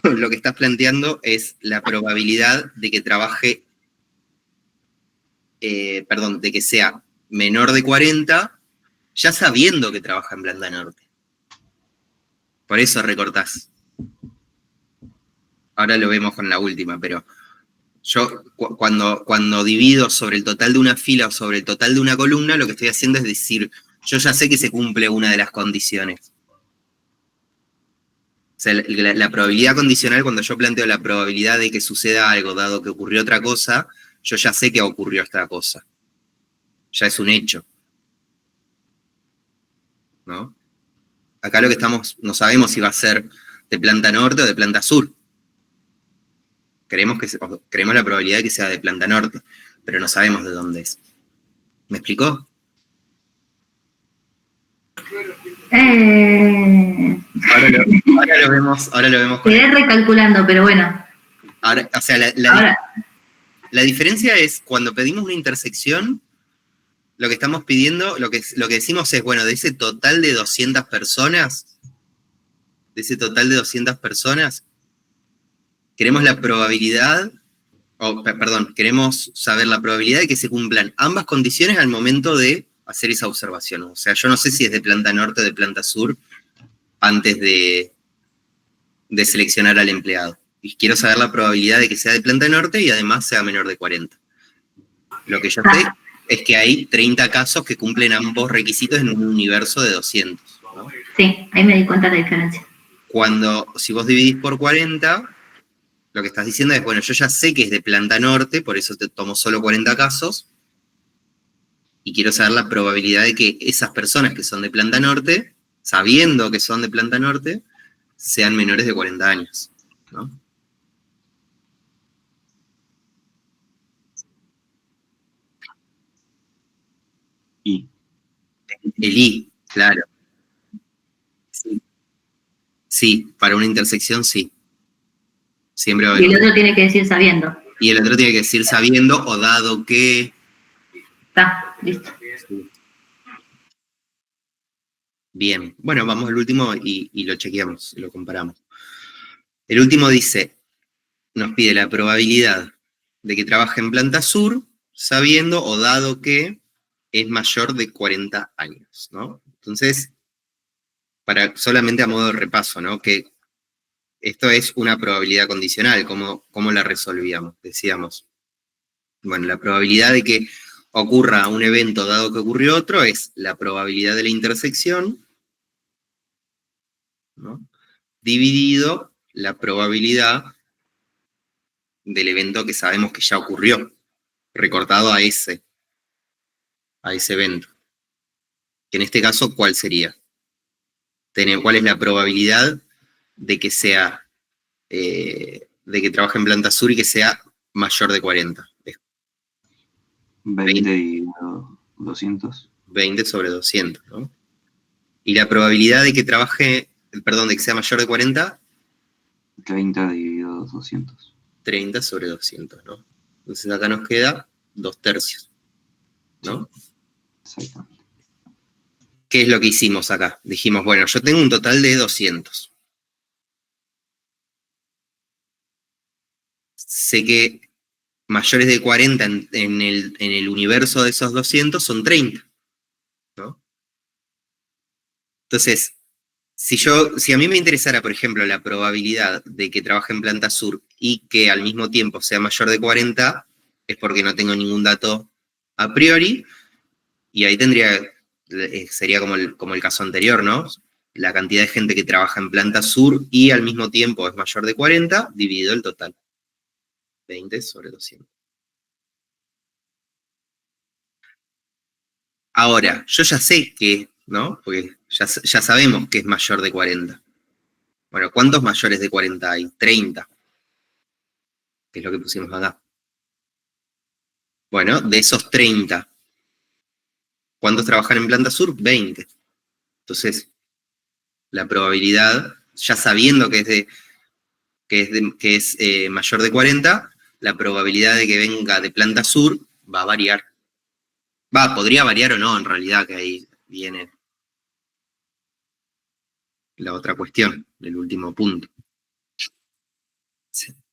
[SPEAKER 1] lo que estás planteando es la probabilidad de que trabaje, de que sea menor de 40, ya sabiendo que trabaja en Planta Norte. Por eso recortás. Ahora lo vemos con la última, pero yo cuando divido sobre el total de una fila o sobre el total de una columna, lo que estoy haciendo es decir, yo ya sé que se cumple una de las condiciones. O sea, la probabilidad condicional, cuando yo planteo la probabilidad de que suceda algo, dado que ocurrió otra cosa, yo ya sé que ocurrió esta cosa. Ya es un hecho. ¿No? Acá lo que no sabemos si va a ser de Planta Norte o de Planta Sur. Creemos la probabilidad de que sea de Planta Norte, pero no sabemos de dónde es. ¿Me explicó? Ahora lo vemos.
[SPEAKER 2] Quedé recalculando, pero bueno.
[SPEAKER 1] Ahora, o sea, la diferencia es cuando pedimos una intersección, lo que estamos pidiendo, lo que decimos es, bueno, de ese total de 200 personas, queremos la probabilidad, queremos saber la probabilidad de que se cumplan ambas condiciones al momento de hacer esa observación. O sea, yo no sé si es de Planta Norte o de Planta Sur antes de seleccionar al empleado. Y quiero saber la probabilidad de que sea de planta norte y además sea menor de 40. Lo que yo sé es que hay 30 casos que cumplen ambos requisitos en un universo de 200, ¿no?
[SPEAKER 2] Sí, ahí me di cuenta de la diferencia.
[SPEAKER 1] Si vos dividís por 40, lo que estás diciendo es, bueno, yo ya sé que es de planta norte, por eso te tomo solo 40 casos, y quiero saber la probabilidad de que esas personas que son de planta norte, sabiendo que son de planta norte, sean menores de 40 años, ¿no?
[SPEAKER 3] Y
[SPEAKER 1] El I, claro. Sí. Sí, para una intersección sí. Siempre va a
[SPEAKER 2] Y
[SPEAKER 1] haber
[SPEAKER 2] el
[SPEAKER 1] un-
[SPEAKER 2] otro tiene que decir sabiendo.
[SPEAKER 1] Y el otro tiene que decir sabiendo o dado que.
[SPEAKER 2] Está, listo.
[SPEAKER 1] Sí. Bien, bueno, vamos al último y lo chequeamos, lo comparamos. El último dice, nos pide la probabilidad de que trabaje en planta sur, sabiendo o dado que es mayor de 40 años, ¿no? Entonces, solamente a modo de repaso, ¿no? Que esto es una probabilidad condicional, ¿cómo la resolvíamos? Decíamos, bueno, la probabilidad de que ocurra un evento dado que ocurrió otro es la probabilidad de la intersección, ¿no? Dividido la probabilidad del evento que sabemos que ya ocurrió, recortado a ese evento. Que en este caso, ¿cuál sería? ¿Cuál es la probabilidad de que sea, de que trabaje en planta sur y que sea mayor de 40?
[SPEAKER 3] 20 dividido 200.
[SPEAKER 1] 20 sobre 200, ¿no? Y la probabilidad de que trabaje, perdón, de que sea mayor de 40,
[SPEAKER 3] 30 dividido 200.
[SPEAKER 1] 30 sobre 200, ¿no? Entonces acá nos queda 2/3, ¿no?
[SPEAKER 3] Exactamente.
[SPEAKER 1] ¿Qué es lo que hicimos acá? Dijimos, bueno, yo tengo un total de 200. Sé que mayores de 40 en el universo de esos 200 son 30, ¿no? Entonces, si a mí me interesara, por ejemplo, la probabilidad de que trabaje en planta sur y que al mismo tiempo sea mayor de 40, es porque no tengo ningún dato a priori, y ahí sería como el caso anterior, ¿no? La cantidad de gente que trabaja en planta sur y al mismo tiempo es mayor de 40, dividido el total. 20 sobre 200. Ahora, yo ya sé que, ¿no? Porque ya sabemos que es mayor de 40. Bueno, ¿cuántos mayores de 40 hay? 30. Que es lo que pusimos acá. Bueno, de esos 30, ¿cuántos trabajan en planta sur? 20. Entonces, la probabilidad, ya sabiendo que es mayor de 40, la probabilidad de que venga de planta sur va a variar. Podría variar o no, en realidad, que ahí viene la otra cuestión, el último punto.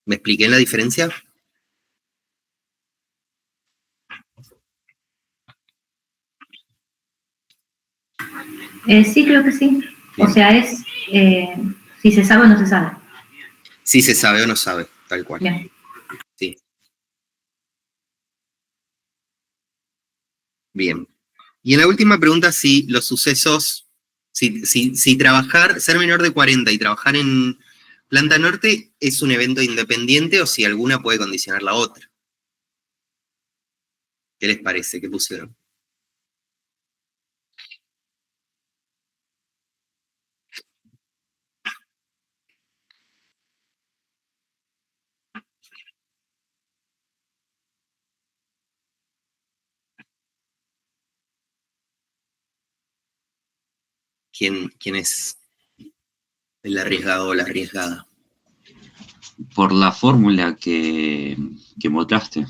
[SPEAKER 1] ¿Me expliqué la diferencia?
[SPEAKER 2] Sí, creo que sí.
[SPEAKER 1] Bien.
[SPEAKER 2] O sea, es si se sabe o no se sabe.
[SPEAKER 1] Si se sabe o no sabe, tal cual.
[SPEAKER 2] Bien.
[SPEAKER 1] Sí. Bien. Y en la última pregunta, si los sucesos, si trabajar, ser menor de 40 y trabajar en planta norte es un evento independiente o si alguna puede condicionar la otra. ¿Qué les parece? ¿Qué pusieron? ¿Quién es el arriesgado o la arriesgada?
[SPEAKER 3] Por la fórmula que mostraste,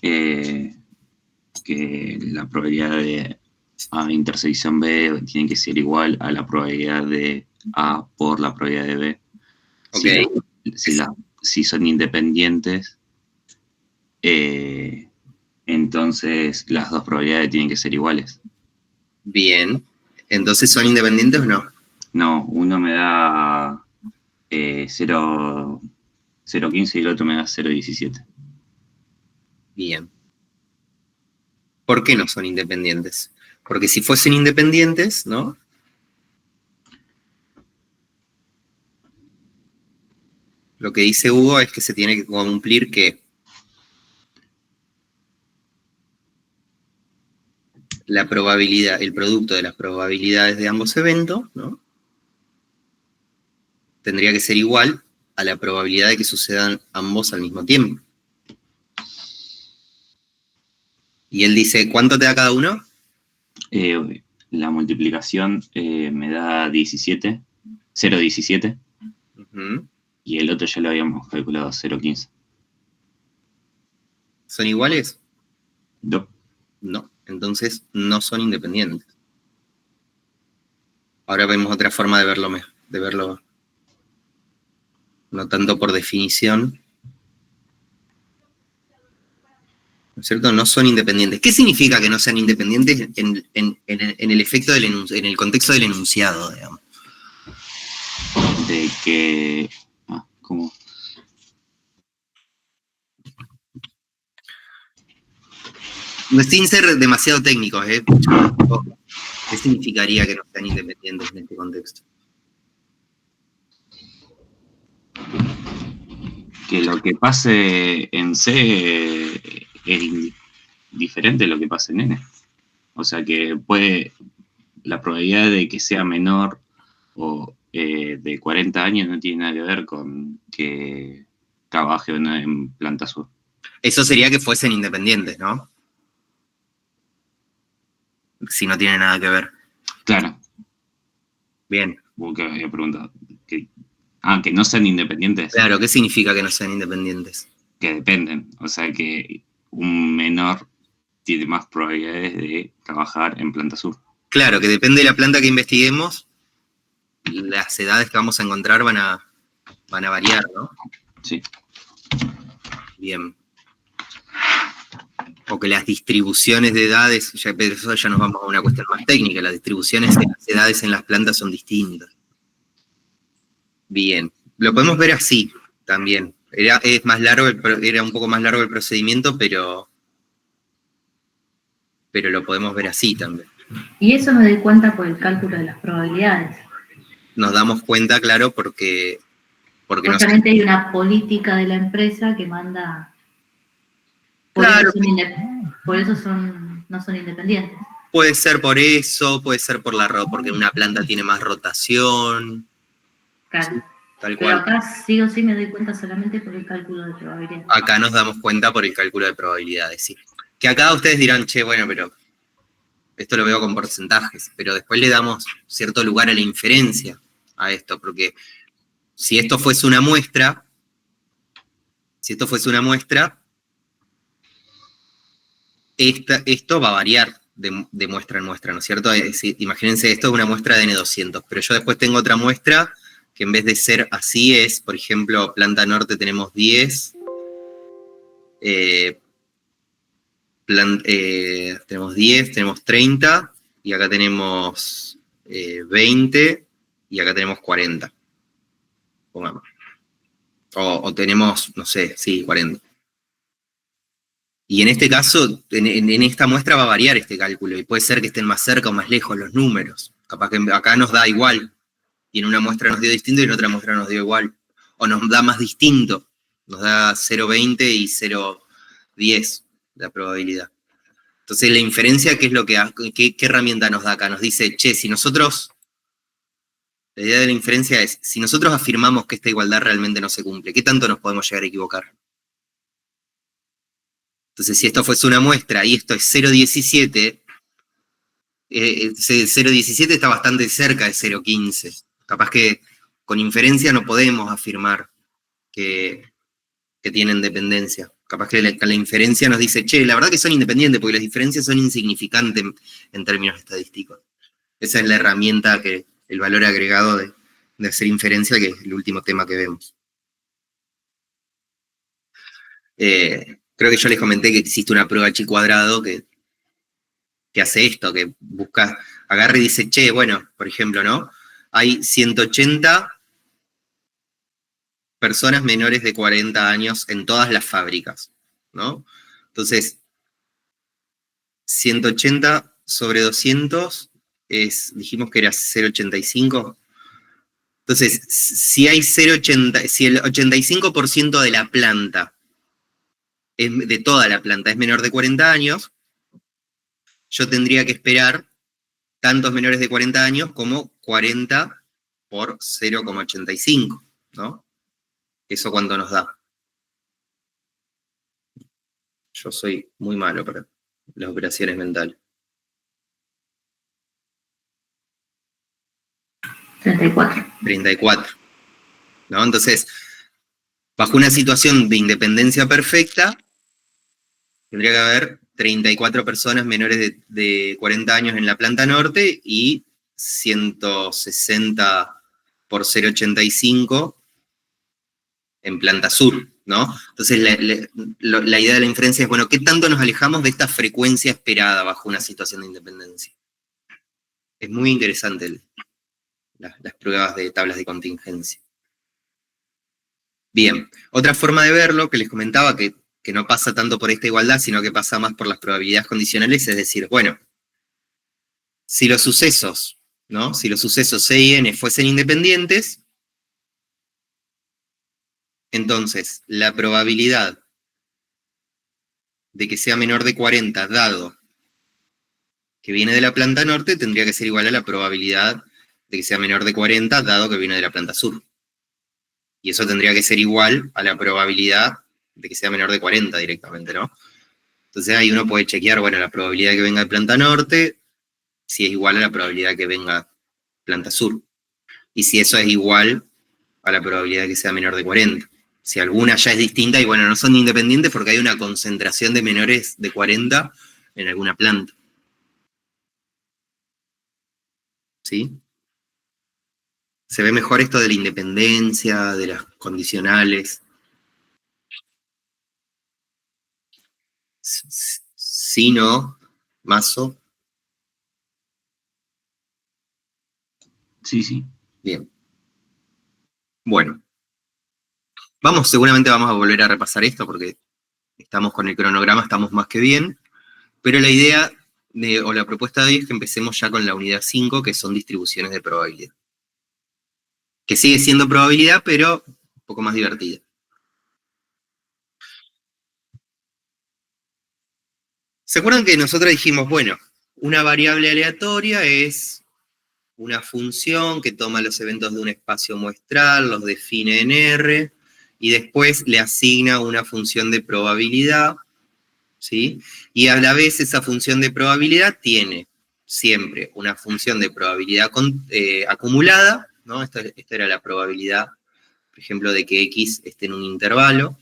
[SPEAKER 3] que la probabilidad de A intersección B tiene que ser igual a la probabilidad de A por la probabilidad de B.
[SPEAKER 1] Okay.
[SPEAKER 3] Si son independientes, entonces las dos probabilidades tienen que ser iguales.
[SPEAKER 1] Bien. ¿Entonces son independientes o no?
[SPEAKER 3] No, uno me da 0 0,15 y el otro me da 0,17.
[SPEAKER 1] Bien. ¿Por qué no son independientes? Porque si fuesen independientes, ¿no? Lo que dice Hugo es que se tiene que cumplir que la probabilidad, el producto de las probabilidades de ambos eventos, ¿no? Tendría que ser igual a la probabilidad de que sucedan ambos al mismo tiempo. Y él dice, ¿cuánto te da cada uno?
[SPEAKER 3] La multiplicación me da 17, 0,17.
[SPEAKER 1] Uh-huh.
[SPEAKER 3] Y el otro ya lo habíamos calculado, 0,15.
[SPEAKER 1] ¿Son iguales?
[SPEAKER 3] No.
[SPEAKER 1] No, entonces no son independientes. Ahora vemos otra forma de verlo no tanto por definición, ¿no es cierto? No son independientes. ¿Qué significa que no sean independientes en el efecto en el contexto del enunciado, digamos?
[SPEAKER 3] De que... ¿cómo?
[SPEAKER 1] Sin ser demasiado técnicos, ¿eh? ¿Qué significaría que no sean independientes en este contexto?
[SPEAKER 3] Que lo que pase en C es diferente de lo que pase en N. O sea que la probabilidad de que sea menor o de 40 años no tiene nada que ver con que trabaje en planta sur.
[SPEAKER 1] Eso sería que fuesen independientes, ¿no? Si no tiene nada que ver.
[SPEAKER 3] Claro.
[SPEAKER 1] Bien.
[SPEAKER 3] Porque había preguntado. Que no sean independientes.
[SPEAKER 1] Claro, ¿qué significa que no sean independientes?
[SPEAKER 3] Que dependen. O sea que un menor tiene más probabilidades de trabajar en planta sur.
[SPEAKER 1] Claro, que depende de la planta que investiguemos, las edades que vamos a encontrar van a variar, ¿no?
[SPEAKER 3] Sí.
[SPEAKER 1] Bien. O que las distribuciones de edades, pero eso ya nos vamos a una cuestión más técnica, las distribuciones de las edades en las plantas son distintas. Bien, lo podemos ver así también. Era un poco más largo el procedimiento, pero lo podemos ver así también.
[SPEAKER 2] Y eso me doy cuenta por el cálculo de las probabilidades.
[SPEAKER 1] Nos damos cuenta, claro, porque
[SPEAKER 2] Justamente hay una política de la empresa que manda...
[SPEAKER 1] Claro.
[SPEAKER 2] Por eso no son independientes.
[SPEAKER 1] Puede ser por eso, puede ser porque una planta tiene más rotación.
[SPEAKER 2] Claro.
[SPEAKER 1] Tal
[SPEAKER 2] Pero
[SPEAKER 1] cual.
[SPEAKER 2] acá sí o sí me doy cuenta solamente por el cálculo de probabilidades.
[SPEAKER 1] Acá nos damos cuenta por el cálculo de probabilidades, sí. Que acá ustedes dirán, che, bueno, pero esto lo veo con porcentajes, pero después le damos cierto lugar a la inferencia a esto, porque si esto fuese una muestra, esto va a variar de muestra en muestra, ¿no es cierto? Es decir, imagínense, esto es una muestra de N200, pero yo después tengo otra muestra que en vez de ser así es, por ejemplo, planta norte tenemos 10, tenemos 10, tenemos 30, y acá tenemos 20, y acá tenemos 40. Pongamos. O tenemos, no sé, sí, 40. Y en este caso, en esta muestra va a variar este cálculo, y puede ser que estén más cerca o más lejos los números. Capaz que acá nos da igual, y en una muestra nos dio distinto y en otra muestra nos dio igual. O nos da más distinto, nos da 0,20 y 0,10 la probabilidad. Entonces la inferencia, ¿qué es lo qué herramienta nos da acá? Nos dice, che, la idea de la inferencia es, si nosotros afirmamos que esta igualdad realmente no se cumple, ¿qué tanto nos podemos llegar a equivocar? Entonces, si esto fuese una muestra y esto es 0,17, 0,17 está bastante cerca de 0,15. Capaz que con inferencia no podemos afirmar que tienen dependencia. Capaz que la inferencia nos dice, che, la verdad que son independientes, porque las diferencias son insignificantes en términos estadísticos. Esa es la herramienta, el valor agregado de hacer inferencia, que es el último tema que vemos. Creo que yo les comenté que existe una prueba chi cuadrado que hace esto, que busca, agarra y dice, che, bueno, por ejemplo, ¿no? Hay 180 personas menores de 40 años en todas las fábricas, ¿no? Entonces, 180 sobre 200 dijimos que era 0,85. Entonces, si hay 0,80, si el 85% de la planta, de toda la planta, es menor de 40 años, yo tendría que esperar tantos menores de 40 años como 40 por 0,85, ¿no? ¿Eso cuánto nos da? Yo soy muy malo para las operaciones mentales. 34. ¿No? Entonces, bajo una situación de independencia perfecta, tendría que haber 34 personas menores de 40 años en la planta norte y 160 por 0,85 en planta sur, ¿no? Entonces, la idea de la inferencia es, bueno, ¿qué tanto nos alejamos de esta frecuencia esperada bajo una situación de independencia? Es muy interesante las pruebas de tablas de contingencia. Bien, otra forma de verlo, que les comentaba, que no pasa tanto por esta igualdad, sino que pasa más por las probabilidades condicionales, es decir, bueno, si los sucesos, ¿no? Si los sucesos C y N fuesen independientes, entonces la probabilidad de que sea menor de 40, dado que viene de la planta norte, tendría que ser igual a la probabilidad de que sea menor de 40, dado que viene de la planta sur. Y eso tendría que ser igual a la probabilidad de que sea menor de 40 directamente, ¿no? Entonces ahí uno puede chequear, bueno, la probabilidad de que venga de planta norte, si es igual a la probabilidad de que venga planta sur. Y si eso es igual a la probabilidad de que sea menor de 40. Si alguna ya es distinta, y bueno, no son independientes porque hay una concentración de menores de 40 en alguna planta. ¿Sí? Se ve mejor esto de la independencia, de las condicionales. Sí, no, Mazo.
[SPEAKER 3] Sí.
[SPEAKER 1] Bien. Bueno. Seguramente vamos a volver a repasar esto porque estamos con el cronograma, estamos más que bien. Pero la idea o la propuesta de hoy es que empecemos ya con la unidad 5, que son distribuciones de probabilidad. Que sigue siendo probabilidad, pero un poco más divertida. ¿Se acuerdan que nosotros dijimos, bueno, una variable aleatoria es una función que toma los eventos de un espacio muestral, los define en R, y después le asigna una función de probabilidad, ¿sí? Y a la vez esa función de probabilidad tiene siempre una función de probabilidad acumulada, ¿no? Esta era la probabilidad, por ejemplo, de que X esté en un intervalo,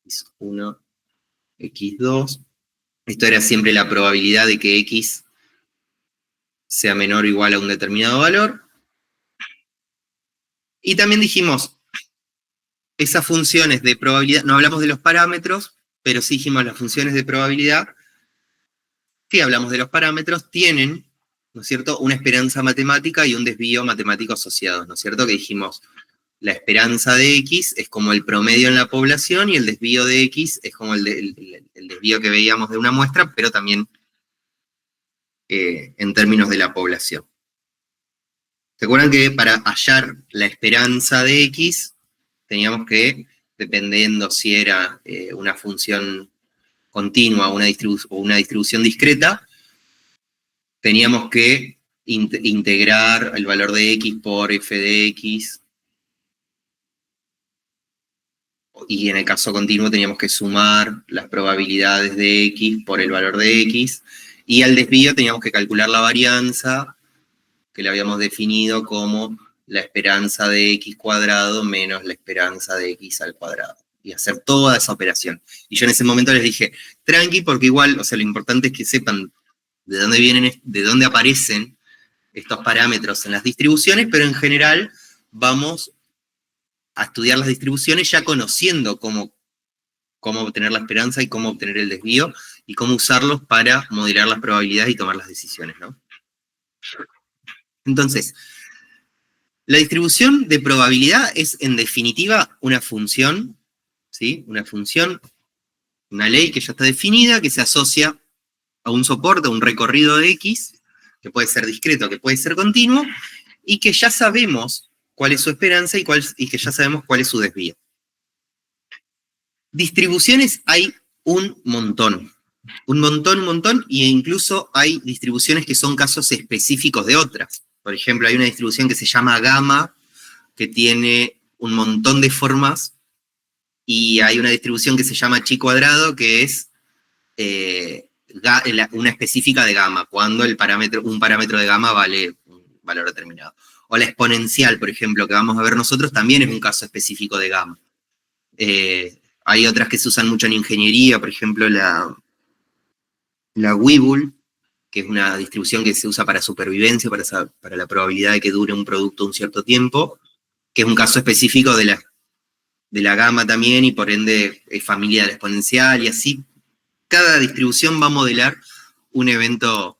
[SPEAKER 1] X1, X2. Esto era siempre la probabilidad de que X sea menor o igual a un determinado valor. Y también dijimos, esas funciones de probabilidad, no hablamos de los parámetros, pero sí dijimos las funciones de probabilidad, sí hablamos de los parámetros, tienen, ¿no es cierto?, una esperanza matemática y un desvío matemático asociados, ¿no es cierto?, que dijimos, la esperanza de X es como el promedio en la población y el desvío de X es como el desvío que veíamos de una muestra, pero también en términos de la población. ¿Se acuerdan que para hallar la esperanza de X teníamos que, dependiendo si era una función continua o una distribución discreta, teníamos que integrar el valor de X por f de X, y en el caso continuo teníamos que sumar las probabilidades de X por el valor de X, y al desvío teníamos que calcular la varianza, que le habíamos definido como la esperanza de X cuadrado menos la esperanza de X al cuadrado, y hacer toda esa operación. Y yo en ese momento les dije, tranqui, porque igual, o sea, lo importante es que sepan de dónde vienen, de dónde aparecen estos parámetros en las distribuciones, pero en general vamos a estudiar las distribuciones ya conociendo cómo obtener la esperanza y cómo obtener el desvío, y cómo usarlos para modelar las probabilidades y tomar las decisiones, ¿no? Entonces, La distribución de probabilidad es, en definitiva, una función, ¿sí? Una función, una ley que ya está definida, que se asocia a un soporte, a un recorrido de X, que puede ser discreto, que puede ser continuo, y que ya sabemos cuál es su esperanza y que ya sabemos cuál es su desvío. Distribuciones hay un montón, e incluso hay distribuciones que son casos específicos de otras. Por ejemplo, hay una distribución que se llama gamma, que tiene un montón de formas, y hay una distribución que se llama chi cuadrado, que es una específica de gamma, cuando un parámetro de gamma vale un valor determinado. O la exponencial, por ejemplo, que vamos a ver nosotros, también es un caso específico de gamma. Hay otras que se usan mucho en ingeniería, por ejemplo, la Weibull, que es una distribución que se usa para supervivencia, para la probabilidad de que dure un producto un cierto tiempo, que es un caso específico de la gamma también, y por ende es familia de la exponencial, y así cada distribución va a modelar un evento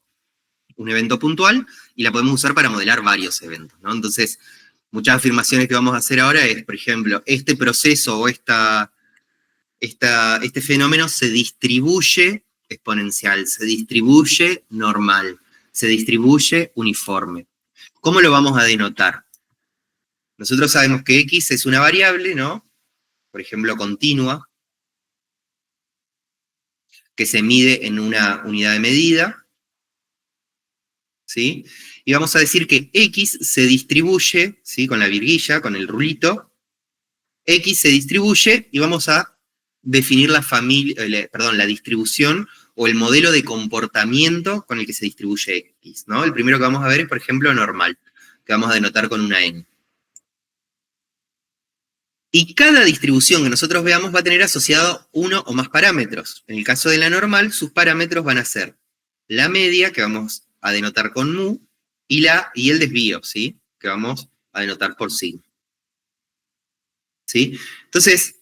[SPEAKER 1] puntual, y la podemos usar para modelar varios eventos, ¿no? Entonces, muchas afirmaciones que vamos a hacer ahora es, por ejemplo, este proceso o este fenómeno se distribuye exponencial, se distribuye normal, se distribuye uniforme. ¿Cómo lo vamos a denotar? Nosotros sabemos que X es una variable, ¿no? Por ejemplo, continua, que se mide en una unidad de medida, ¿sí? Y vamos a decir que X se distribuye, ¿sí? Con la virguilla, con el rulito, X se distribuye, y vamos a definir la distribución o el modelo de comportamiento con el que se distribuye X, ¿no? El primero que vamos a ver es, por ejemplo, normal, que vamos a denotar con una N. Y cada distribución que nosotros veamos va a tener asociado uno o más parámetros. En el caso de la normal, sus parámetros van a ser la media, que vamos a denotar con mu, y el desvío, ¿sí? Que vamos a denotar por sigma. ¿Sí? Entonces,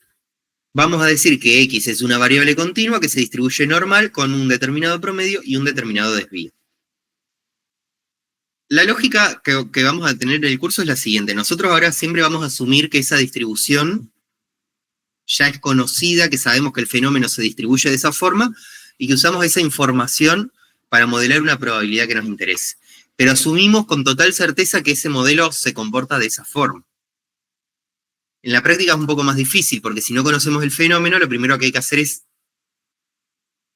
[SPEAKER 1] vamos a decir que X es una variable continua que se distribuye normal con un determinado promedio y un determinado desvío. La lógica que vamos a tener en el curso es la siguiente. Nosotros ahora siempre vamos a asumir que esa distribución ya es conocida, que sabemos que el fenómeno se distribuye de esa forma, y que usamos esa información para modelar una probabilidad que nos interese. Pero asumimos con total certeza que ese modelo se comporta de esa forma. En la práctica es un poco más difícil, porque si no conocemos el fenómeno, lo primero que hay que hacer es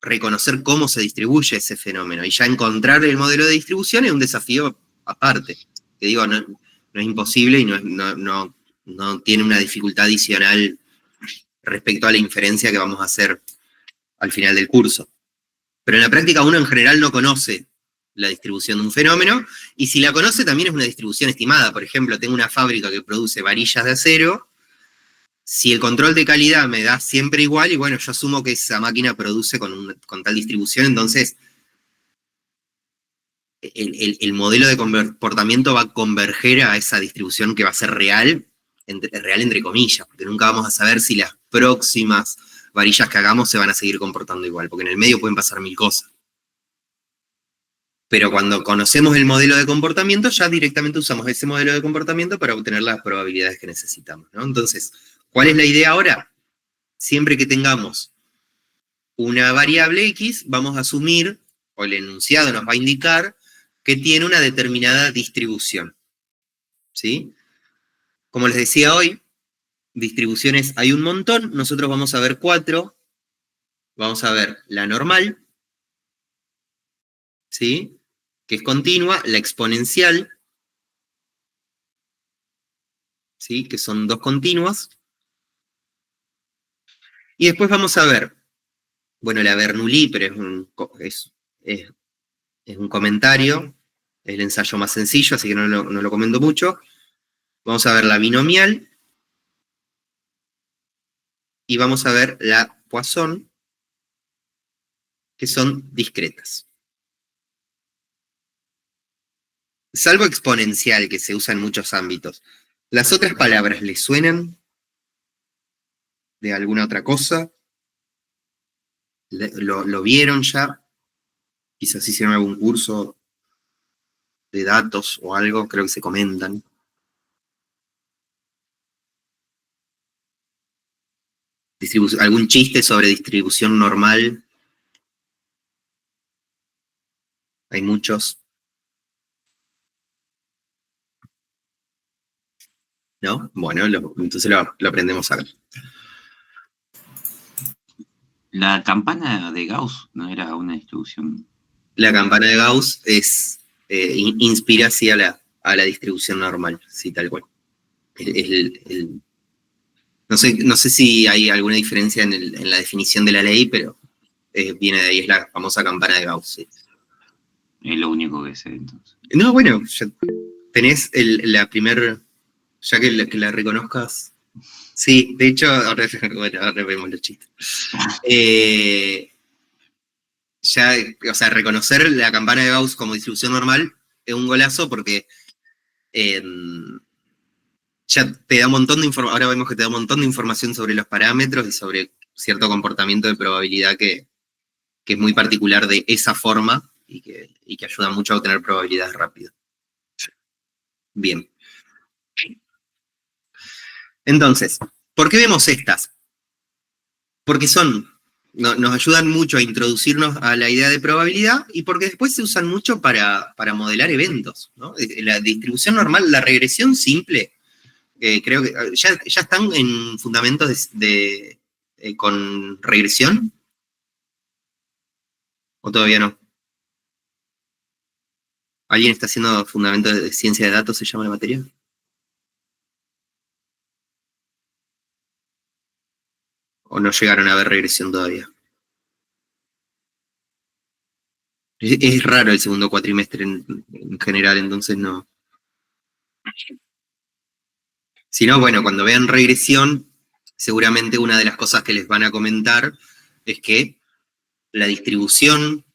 [SPEAKER 1] reconocer cómo se distribuye ese fenómeno, y ya encontrar el modelo de distribución es un desafío aparte, que digo, no es imposible y no tiene una dificultad adicional respecto a la inferencia que vamos a hacer al final del curso. Pero en la práctica uno en general no conoce la distribución de un fenómeno, y si la conoce también es una distribución estimada. Por ejemplo, tengo una fábrica que produce varillas de acero. Si el control de calidad me da siempre igual, y bueno, yo asumo que esa máquina produce con tal distribución, entonces el modelo de comportamiento va a converger a esa distribución que va a ser real entre comillas, porque nunca vamos a saber si las próximas varillas que hagamos se van a seguir comportando igual, porque en el medio pueden pasar mil cosas. Pero cuando conocemos el modelo de comportamiento, ya directamente usamos ese modelo de comportamiento para obtener las probabilidades que necesitamos, ¿no? Entonces, ¿cuál es la idea ahora? Siempre que tengamos una variable X, vamos a asumir, o el enunciado nos va a indicar, que tiene una determinada distribución. ¿Sí? Como les decía hoy, distribuciones hay un montón, nosotros vamos a ver 4. Vamos a ver la normal, ¿sí? Que es continua, la exponencial, ¿sí? Que son 2 continuas. Y después vamos a ver, bueno, la Bernoulli, pero es un comentario, es el ensayo más sencillo, así que no lo comento mucho. Vamos a ver la binomial, y vamos a ver la Poisson, que son discretas. Salvo exponencial, que se usa en muchos ámbitos. ¿Las otras palabras les suenan de alguna otra cosa? ¿Lo vieron ya? Quizás hicieron algún curso de datos o algo, creo que se comentan. ¿Algún chiste sobre distribución normal? Hay muchos. ¿No? Bueno, entonces lo aprendemos acá.
[SPEAKER 3] La campana de Gauss no era una distribución.
[SPEAKER 1] La campana de Gauss inspira así a la distribución normal, sí, tal cual. No sé si hay alguna diferencia en la definición de la ley, pero viene de ahí, es la famosa campana de Gauss. Sí.
[SPEAKER 3] Es lo único que sé, entonces.
[SPEAKER 1] No, bueno, ya tenés la primer, ya que la reconozcas. Sí, de hecho, ahora vemos los chistes. Ya, o sea, reconocer la campana de Gauss como distribución normal es un golazo porque ya te da un montón de información, ahora vemos que te da un montón de información sobre los parámetros y sobre cierto comportamiento de probabilidad que es muy particular de esa forma y que ayuda mucho a obtener probabilidades rápidas. Bien. Entonces, ¿por qué vemos estas? Porque nos ayudan mucho a introducirnos a la idea de probabilidad y porque después se usan mucho para modelar eventos, ¿no? La distribución normal, la regresión simple, creo que ya están en fundamentos con regresión. ¿O todavía no? ¿Alguien está haciendo fundamentos de ciencia de datos, se llama la materia? ¿O no llegaron a ver regresión todavía? Es raro el segundo cuatrimestre en general, entonces no. Si no, bueno, cuando vean regresión, seguramente una de las cosas que les van a comentar es que la distribución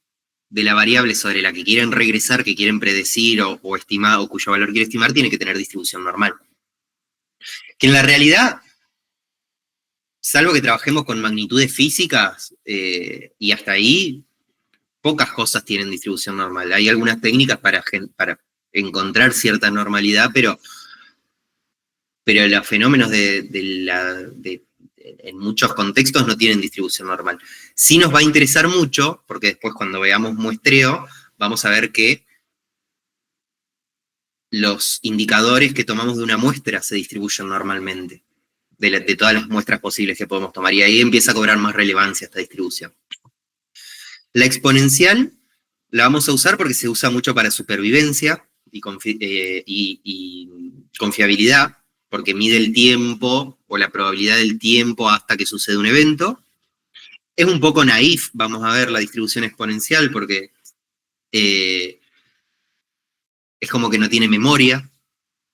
[SPEAKER 1] de la variable sobre la que quieren regresar, que quieren predecir o estimar, o cuyo valor quiere estimar, tiene que tener distribución normal. Que en la realidad, salvo que trabajemos con magnitudes físicas, y hasta ahí, pocas cosas tienen distribución normal. Hay algunas técnicas para encontrar cierta normalidad, pero los fenómenos en muchos contextos no tienen distribución normal. Sí nos va a interesar mucho, porque después cuando veamos muestreo, vamos a ver que los indicadores que tomamos de una muestra se distribuyen normalmente, de todas las muestras posibles que podemos tomar, y ahí empieza a cobrar más relevancia esta distribución. La exponencial la vamos a usar porque se usa mucho para supervivencia y confiabilidad, porque mide el tiempo o la probabilidad del tiempo hasta que sucede un evento. Es un poco naif, vamos a ver, la distribución exponencial, porque es como que no tiene memoria.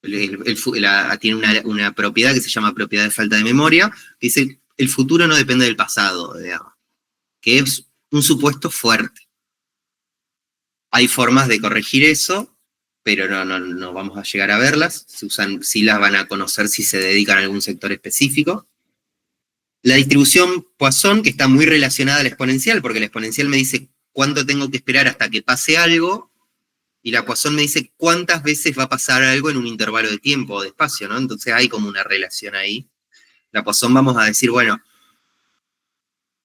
[SPEAKER 1] Tiene una propiedad que se llama propiedad de falta de memoria, que dice el futuro no depende del pasado, digamos, que es un supuesto fuerte. Hay formas de corregir eso, pero no vamos a llegar a verlas. Se usan, sí las van a conocer si se dedican a algún sector específico. La distribución Poisson, que está muy relacionada a la exponencial, porque la exponencial me dice cuánto tengo que esperar hasta que pase algo, y la Poisson me dice cuántas veces va a pasar algo en un intervalo de tiempo o de espacio, ¿no? Entonces hay como una relación ahí. La Poisson vamos a decir, bueno,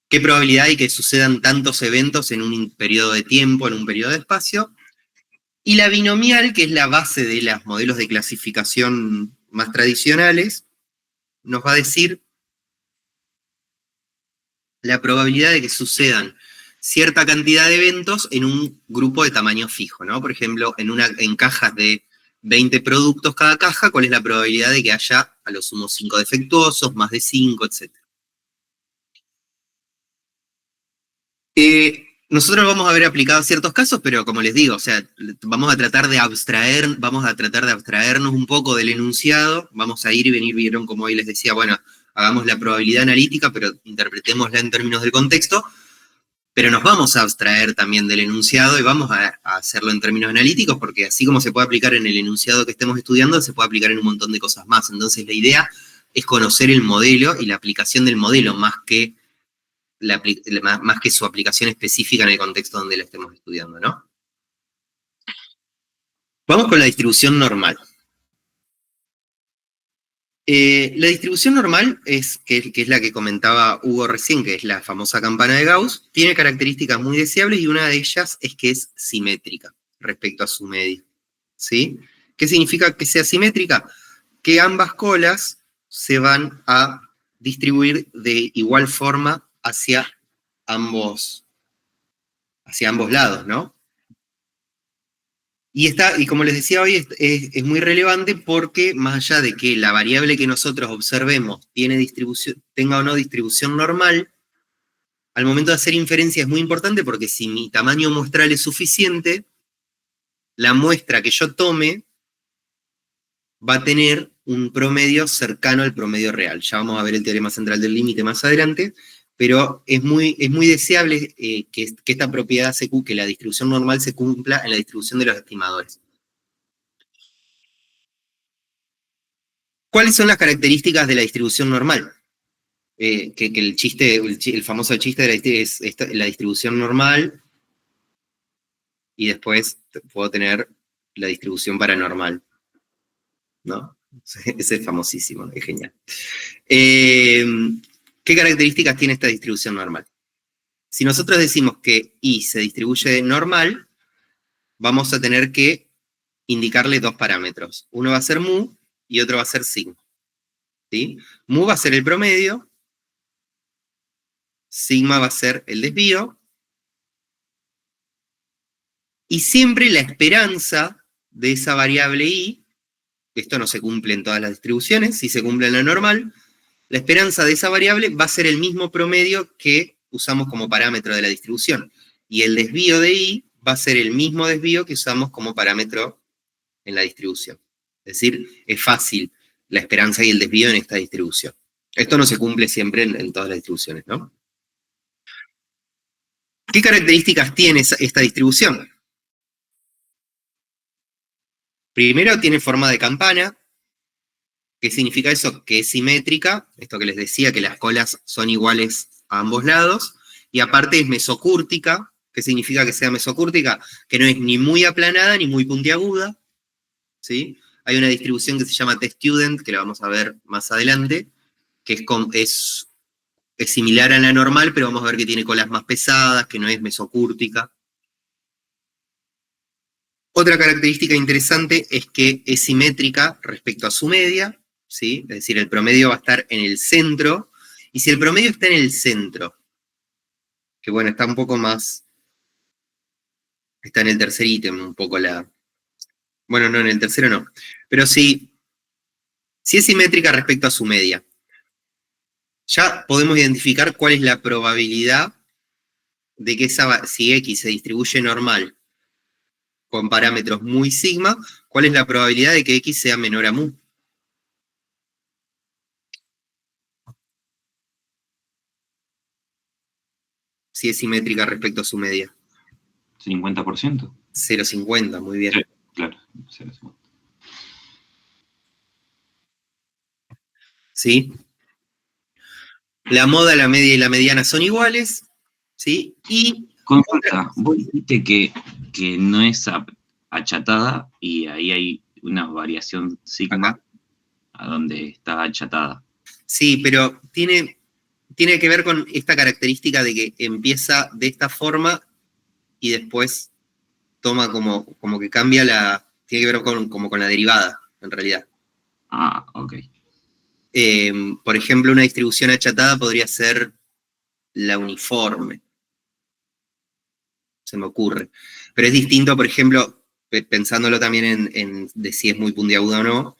[SPEAKER 1] ¿qué probabilidad hay que sucedan tantos eventos en un periodo de tiempo, en un periodo de espacio? Y la binomial, que es la base de los modelos de clasificación más tradicionales, nos va a decir la probabilidad de que sucedan cierta cantidad de eventos en un grupo de tamaño fijo, ¿no? Por ejemplo, en cajas de 20 productos cada caja, ¿cuál es la probabilidad de que haya a lo sumo 5 defectuosos, más de 5, etc.? Nosotros vamos a ver aplicado ciertos casos, pero como les digo, o sea, vamos a tratar de abstraernos un poco del enunciado, vamos a ir y venir, vieron como hoy les decía, bueno, hagamos la probabilidad analítica, pero interpretémosla en términos del contexto, pero nos vamos a abstraer también del enunciado y vamos a hacerlo en términos analíticos, porque así como se puede aplicar en el enunciado que estemos estudiando, se puede aplicar en un montón de cosas más. Entonces la idea es conocer el modelo y la aplicación del modelo, más que su aplicación específica en el contexto donde la estemos estudiando, ¿no? Vamos con la distribución normal. La distribución normal, que es la que comentaba Hugo recién, que es la famosa campana de Gauss, tiene características muy deseables y una de ellas es que es simétrica respecto a su media. ¿Sí? ¿Qué significa que sea simétrica? Que ambas colas se van a distribuir de igual forma hacia ambos lados, ¿no? Y como les decía hoy, es muy relevante porque más allá de que la variable que nosotros observemos tenga o no distribución normal, al momento de hacer inferencia es muy importante porque si mi tamaño muestral es suficiente, la muestra que yo tome va a tener un promedio cercano al promedio real. Ya vamos a ver el teorema central del límite más adelante, pero es muy deseable que esta propiedad que la distribución normal se cumpla en la distribución de los estimadores. ¿Cuáles son las características de la distribución normal? Que el famoso chiste es la distribución normal y después puedo tener la distribución paranormal, ¿no? Ese es famosísimo, es genial. ¿Qué características tiene esta distribución normal? Si nosotros decimos que I se distribuye normal, vamos a tener que indicarle dos parámetros. Uno va a ser mu y otro va a ser sigma. ¿Sí? Mu va a ser el promedio, sigma va a ser el desvío, y siempre la esperanza de esa variable I, esto no se cumple en todas las distribuciones, si se cumple en la normal, la esperanza de esa variable va a ser el mismo promedio que usamos como parámetro de la distribución. Y el desvío de I va a ser el mismo desvío que usamos como parámetro en la distribución. Es decir, es fácil la esperanza y el desvío en esta distribución. Esto no se cumple siempre en todas las distribuciones, ¿no? ¿Qué características tiene esta distribución? Primero, tiene forma de campana. ¿Qué significa eso? Que es simétrica, esto que les decía, que las colas son iguales a ambos lados, y aparte es mesocúrtica. ¿Qué significa que sea mesocúrtica? Que no es ni muy aplanada ni muy puntiaguda, ¿sí? Hay una distribución que se llama T-Student, que la vamos a ver más adelante, que es similar a la normal, pero vamos a ver que tiene colas más pesadas, que no es mesocúrtica. Otra característica interesante es que es simétrica respecto a su media, ¿sí? Es decir, el promedio va a estar en el centro, y si el promedio está en el centro, que bueno, está un poco más, está en el tercer ítem un poco bueno, no, en el tercero no, pero si es simétrica respecto a su media, ya podemos identificar cuál es la probabilidad de que si X se distribuye normal con parámetros muy sigma, ¿cuál es la probabilidad de que X sea menor a mu? Si es simétrica respecto a su media.
[SPEAKER 3] 50%.
[SPEAKER 1] 0,50, muy bien.
[SPEAKER 3] Sí, claro, 0,50.
[SPEAKER 1] ¿Sí? La moda, la media y la mediana son iguales, ¿sí? Y...
[SPEAKER 3] Consulta, vos dijiste que no es achatada y ahí hay una variación sigma
[SPEAKER 1] Acá.
[SPEAKER 3] a donde está achatada.
[SPEAKER 1] Sí, pero tiene que ver con esta característica de que empieza de esta forma y después toma como que cambia tiene que ver como con la derivada, en realidad.
[SPEAKER 3] Ah, ok.
[SPEAKER 1] Por ejemplo, una distribución achatada podría ser la uniforme. Se me ocurre. Pero es distinto, por ejemplo, pensándolo también de si es muy puntiaguda o no.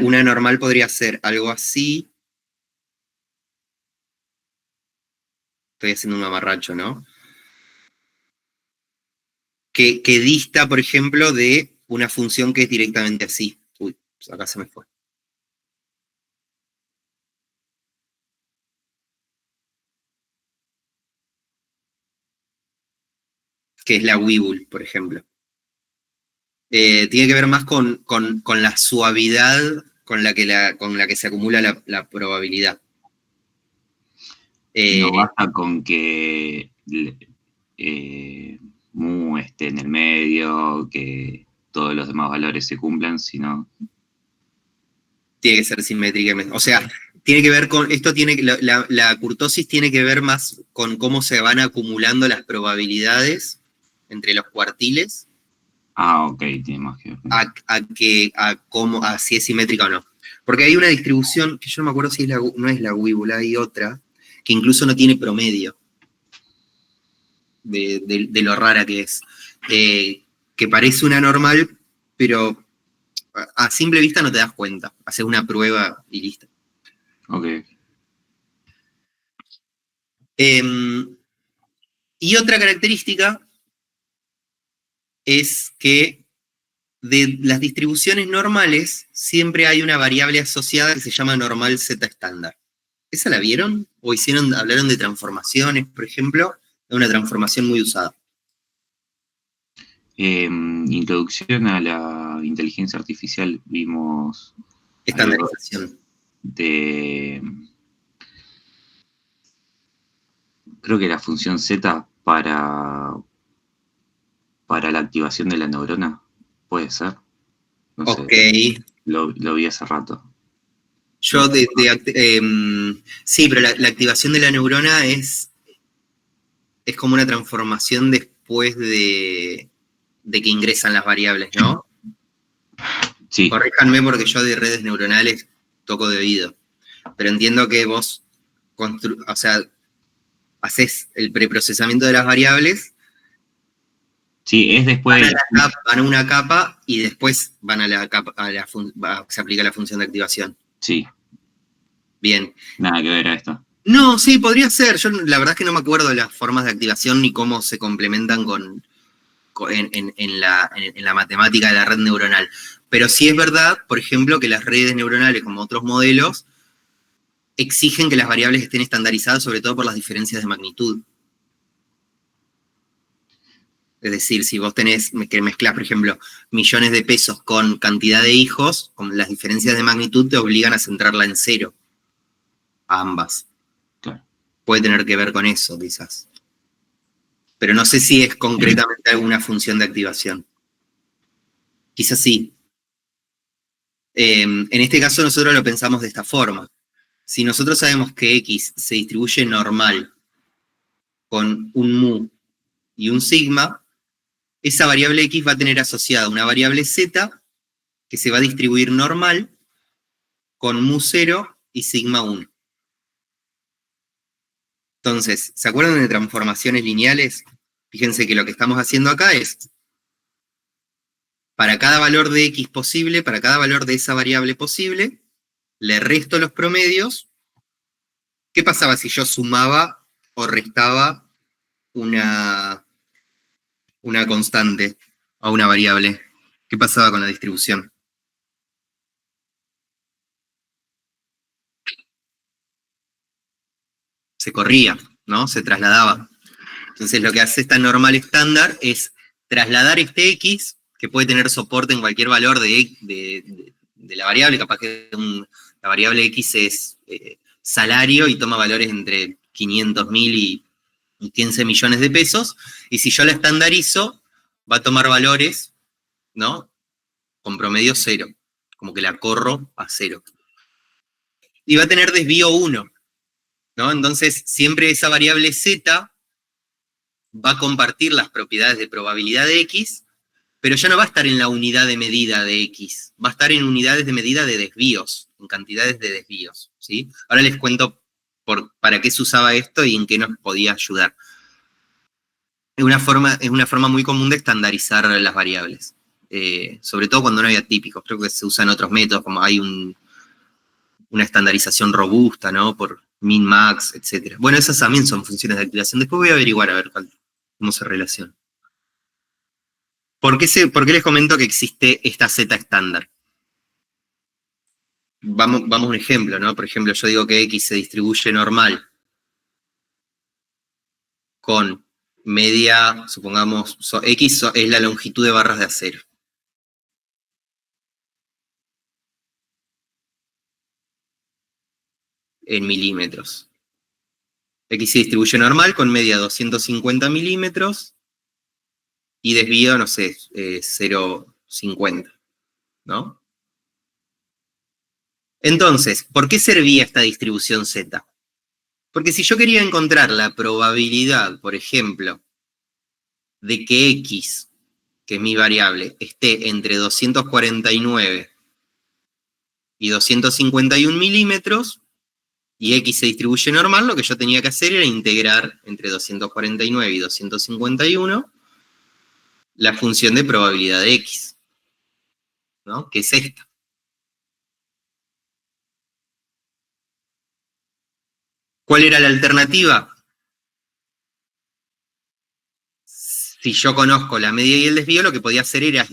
[SPEAKER 1] Una normal podría ser algo así. Estoy haciendo un mamarracho, ¿no? Que dista, por ejemplo, de una función que es directamente así. Uy, acá se me fue. Que es la Webull, por ejemplo. Tiene que ver más con la suavidad con la que se acumula la probabilidad.
[SPEAKER 3] No basta con que mu esté en el medio, que todos los demás valores se cumplan, sino...
[SPEAKER 1] Tiene que ser simétrica. O sea, tiene que ver con, la kurtosis tiene que ver más con cómo se van acumulando las probabilidades entre los cuartiles.
[SPEAKER 3] Ok, tiene más que ver.
[SPEAKER 1] A si es simétrica o no. Porque hay una distribución, que yo no me acuerdo si no es la Weibull, hay otra, que incluso no tiene promedio de lo rara que es. Que parece una normal, pero a simple vista no te das cuenta. Haces una prueba y listo.
[SPEAKER 3] Ok.
[SPEAKER 1] Y otra característica es que de las distribuciones normales siempre hay una variable asociada que se llama normal z estándar. ¿Esa la vieron? ¿O hablaron de transformaciones, por ejemplo? Es una transformación muy usada.
[SPEAKER 3] Introducción a la inteligencia artificial, vimos
[SPEAKER 1] Estandarización.
[SPEAKER 3] Creo que la función Z para la activación de la neurona, puede ser. No sé, lo vi hace rato.
[SPEAKER 1] Yo sí, pero la activación de la neurona es como una transformación después de que ingresan las variables, ¿no?
[SPEAKER 3] Sí.
[SPEAKER 1] Corríjanme porque yo de redes neuronales toco de oído. Pero entiendo que vos haces el preprocesamiento de las variables.
[SPEAKER 3] Sí, es después.
[SPEAKER 1] Van a una capa y después van a la capa, se aplica la función de activación.
[SPEAKER 3] Sí.
[SPEAKER 1] Bien.
[SPEAKER 3] Nada que ver a esto.
[SPEAKER 1] No, sí, podría ser. Yo la verdad es que no me acuerdo de las formas de activación ni cómo se complementan en la matemática de la red neuronal. Pero sí es verdad, por ejemplo, que las redes neuronales, como otros modelos, exigen que las variables estén estandarizadas, sobre todo por las diferencias de magnitud. Es decir, si vos tenés que mezclar, por ejemplo, millones de pesos con cantidad de hijos, con las diferencias de magnitud te obligan a centrarla en cero. A ambas.
[SPEAKER 3] Claro.
[SPEAKER 1] Puede tener que ver con eso, quizás. Pero no sé si es concretamente alguna función de activación. Quizás sí. En este caso nosotros lo pensamos de esta forma. Si nosotros sabemos que X se distribuye normal con un mu y un sigma, esa variable X va a tener asociada una variable Z que se va a distribuir normal con mu 0 y sigma 1. Entonces, ¿se acuerdan de transformaciones lineales? Fíjense que lo que estamos haciendo acá es, para cada valor de X posible, para cada valor de esa variable posible, le resto los promedios. ¿Qué pasaba si yo sumaba o restaba una constante a una variable? ¿Qué pasaba con la distribución? Se corría, ¿no? Se trasladaba. Entonces lo que hace esta normal estándar es trasladar este X, que puede tener soporte en cualquier valor de la variable, capaz que la variable X es salario y toma valores entre 500.000 y 15 millones de pesos, y si yo la estandarizo, va a tomar valores, ¿no? Con promedio 0, como que la corro a 0. Y va a tener desvío 1, ¿no? Entonces, siempre esa variable Z va a compartir las propiedades de probabilidad de X, pero ya no va a estar en la unidad de medida de X, va a estar en unidades de medida de desvíos, en cantidades de desvíos, ¿sí? Ahora les cuento para qué se usaba esto y en qué nos podía ayudar. Es una forma muy común de estandarizar las variables, sobre todo cuando no hay atípicos. Creo que se usan otros métodos, como hay una estandarización robusta, ¿no? Por min, max, etc. Bueno, esas también son funciones de activación. Después voy a averiguar a ver cómo se relaciona. ¿Por qué les comento que existe esta Z estándar? Vamos a un ejemplo, ¿no? Por ejemplo, yo digo que X se distribuye normal con media, supongamos, X es la longitud de barras de acero. En milímetros. X se distribuye normal con media 250 milímetros y desvío, no sé, 0,50, ¿no? Entonces, ¿por qué servía esta distribución Z? Porque si yo quería encontrar la probabilidad, por ejemplo, de que X, que es mi variable, esté entre 249 y 251 milímetros, y X se distribuye normal, lo que yo tenía que hacer era integrar entre 249 y 251 la función de probabilidad de X, ¿no? Que es esta. ¿Cuál era la alternativa? Si yo conozco la media y el desvío, lo que podía hacer era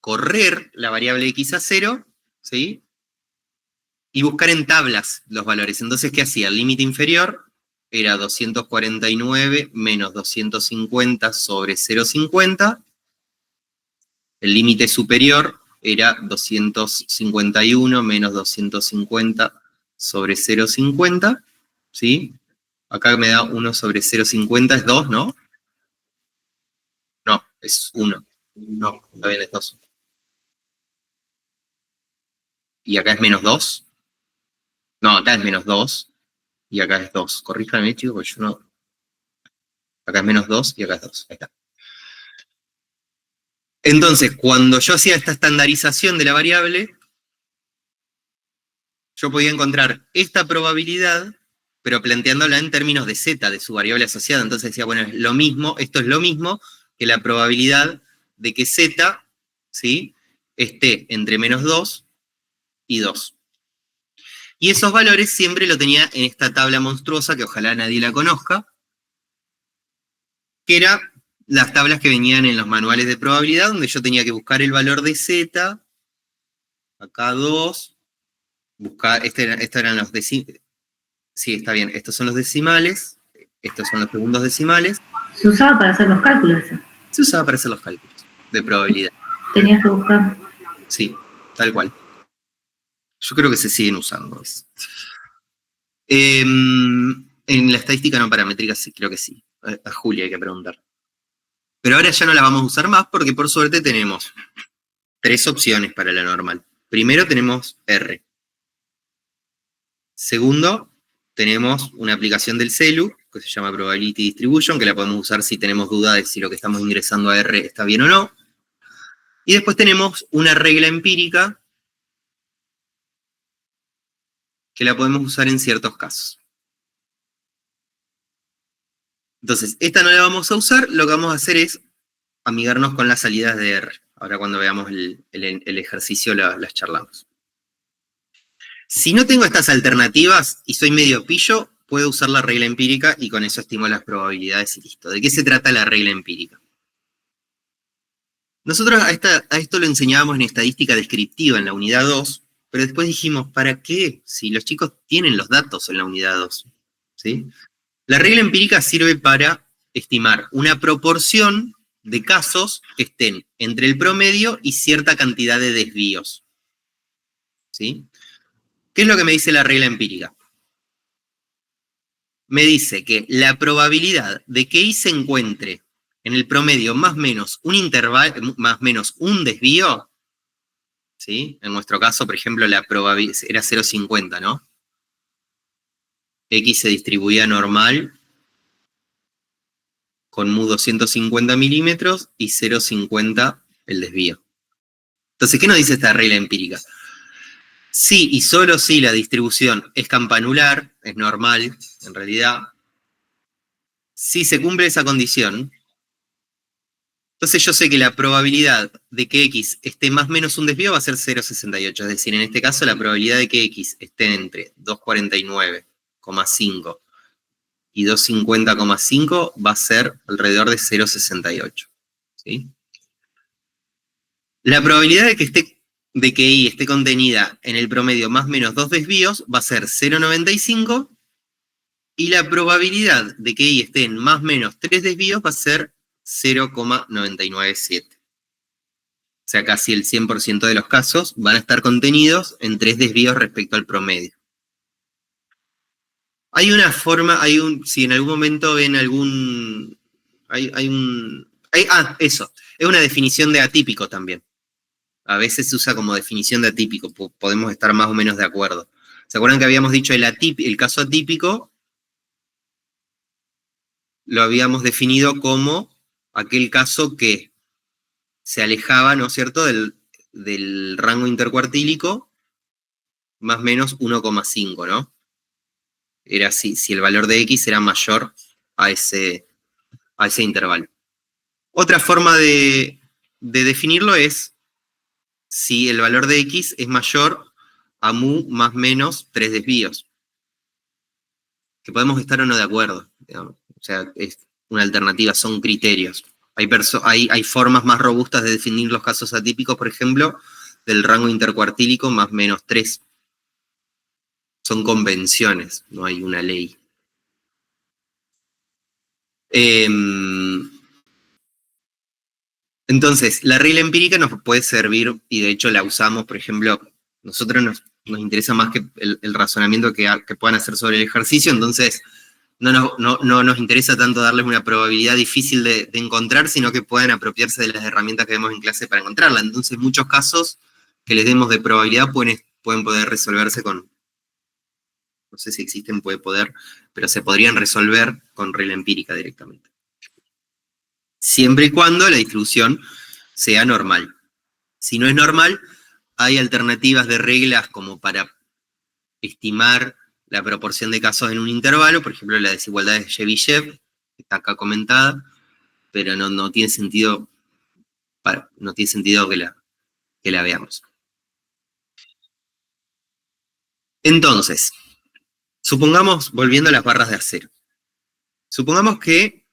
[SPEAKER 1] correr la variable X a 0, ¿sí? Y buscar en tablas los valores. Entonces, ¿qué hacía? El límite inferior era 249 menos 250 sobre 0,50. El límite superior era 251 menos 250 sobre 0,50. ¿Sí? Acá me da 1 sobre 0,50, es 2, ¿no? No, es 1. No, está bien, es 2. ¿Y acá es menos 2? No, acá es menos 2 y acá es 2. Corríjanme, chicos, porque yo no... Acá es menos 2 y acá es 2. Ahí está. Entonces, cuando yo hacía esta estandarización de la variable, yo podía encontrar esta probabilidad, pero planteándola en términos de z, de su variable asociada. Entonces decía, bueno, es lo mismo, esto es lo mismo que la probabilidad de que z, ¿sí?, esté entre menos 2 y 2. Y esos valores siempre lo tenía en esta tabla monstruosa, que ojalá nadie la conozca, que eran las tablas que venían en los manuales de probabilidad, donde yo tenía que buscar el valor de z, acá 2, buscar, estos eran los decimales, sí, está bien, estos son los decimales, estos son los segundos decimales.
[SPEAKER 2] Se usaba para hacer los cálculos eso.
[SPEAKER 1] Se usaba para hacer los cálculos de probabilidad.
[SPEAKER 2] Tenías que buscar.
[SPEAKER 1] Sí, tal cual. Yo creo que se siguen usando. En la estadística no paramétrica sí, creo que sí. A Julia hay que preguntar. Pero ahora ya no la vamos a usar más porque por suerte tenemos 3 opciones para la normal. Primero tenemos R. Segundo, tenemos una aplicación del CELU, que se llama Probability Distribution, que la podemos usar si tenemos duda de si lo que estamos ingresando a R está bien o no. Y después tenemos una regla empírica, que la podemos usar en ciertos casos. Entonces, esta no la vamos a usar, lo que vamos a hacer es amigarnos con las salidas de R. Ahora cuando veamos el ejercicio las charlamos. Si no tengo estas alternativas y soy medio pillo, puedo usar la regla empírica y con eso estimo las probabilidades y listo. ¿De qué se trata la regla empírica? Nosotros a esto lo enseñábamos en estadística descriptiva en la unidad 2, pero después dijimos, ¿para qué? Si los chicos tienen los datos en la unidad 2. ¿Sí? La regla empírica sirve para estimar una proporción de casos que estén entre el promedio y cierta cantidad de desvíos. ¿Sí? ¿Qué es lo que me dice la regla empírica? Me dice que la probabilidad de que I se encuentre en el promedio más o menos un intervalo, más o menos un desvío, ¿sí? En nuestro caso, por ejemplo, la probabilidad era 0,50, ¿no? X se distribuía normal con mu 250 milímetros y 0,50 el desvío. Entonces, ¿qué nos dice esta regla empírica? Sí y solo si la distribución es campanular, es normal, en realidad, si se cumple esa condición, entonces yo sé que la probabilidad de que X esté más o menos un desvío va a ser 0,68. Es decir, en este caso la probabilidad de que X esté entre 249,5 y 250,5 va a ser alrededor de 0,68. ¿Sí? La probabilidad de que I esté contenida en el promedio más o menos 2 desvíos va a ser 0,95 y la probabilidad de que I esté en más o menos 3 desvíos va a ser 0,997. O sea, casi el 100% de los casos van a estar contenidos en 3 desvíos respecto al promedio. Hay una forma, si en algún momento ven algún... eso, es una definición de atípico también. A veces se usa como definición de atípico, podemos estar más o menos de acuerdo. ¿Se acuerdan que habíamos dicho el caso atípico? Lo habíamos definido como aquel caso que se alejaba, ¿no es cierto?, del rango intercuartílico más o menos 1,5, ¿no? Era si el valor de X era mayor a ese intervalo. Otra forma de definirlo es si el valor de X es mayor a mu más menos 3 desvíos. Que podemos estar o no de acuerdo, digamos. O sea, es una alternativa, son criterios. Hay formas más robustas de definir los casos atípicos, por ejemplo, del rango intercuartílico más menos 3. Son convenciones, no hay una ley. Entonces, la regla empírica nos puede servir, y de hecho la usamos, por ejemplo, nosotros nos interesa más que el razonamiento que puedan hacer sobre el ejercicio, entonces no nos interesa tanto darles una probabilidad difícil de encontrar, sino que puedan apropiarse de las herramientas que vemos en clase para encontrarla. Entonces, muchos casos que les demos de probabilidad pueden poder resolverse con, no sé si existen, pero se podrían resolver con regla empírica directamente. Siempre y cuando la distribución sea normal. Si no es normal, hay alternativas de reglas como para estimar la proporción de casos en un intervalo, por ejemplo, la desigualdad de Chebyshev, que está acá comentada, pero no tiene sentido, que la veamos. Entonces, supongamos, volviendo a las barras de acero, supongamos que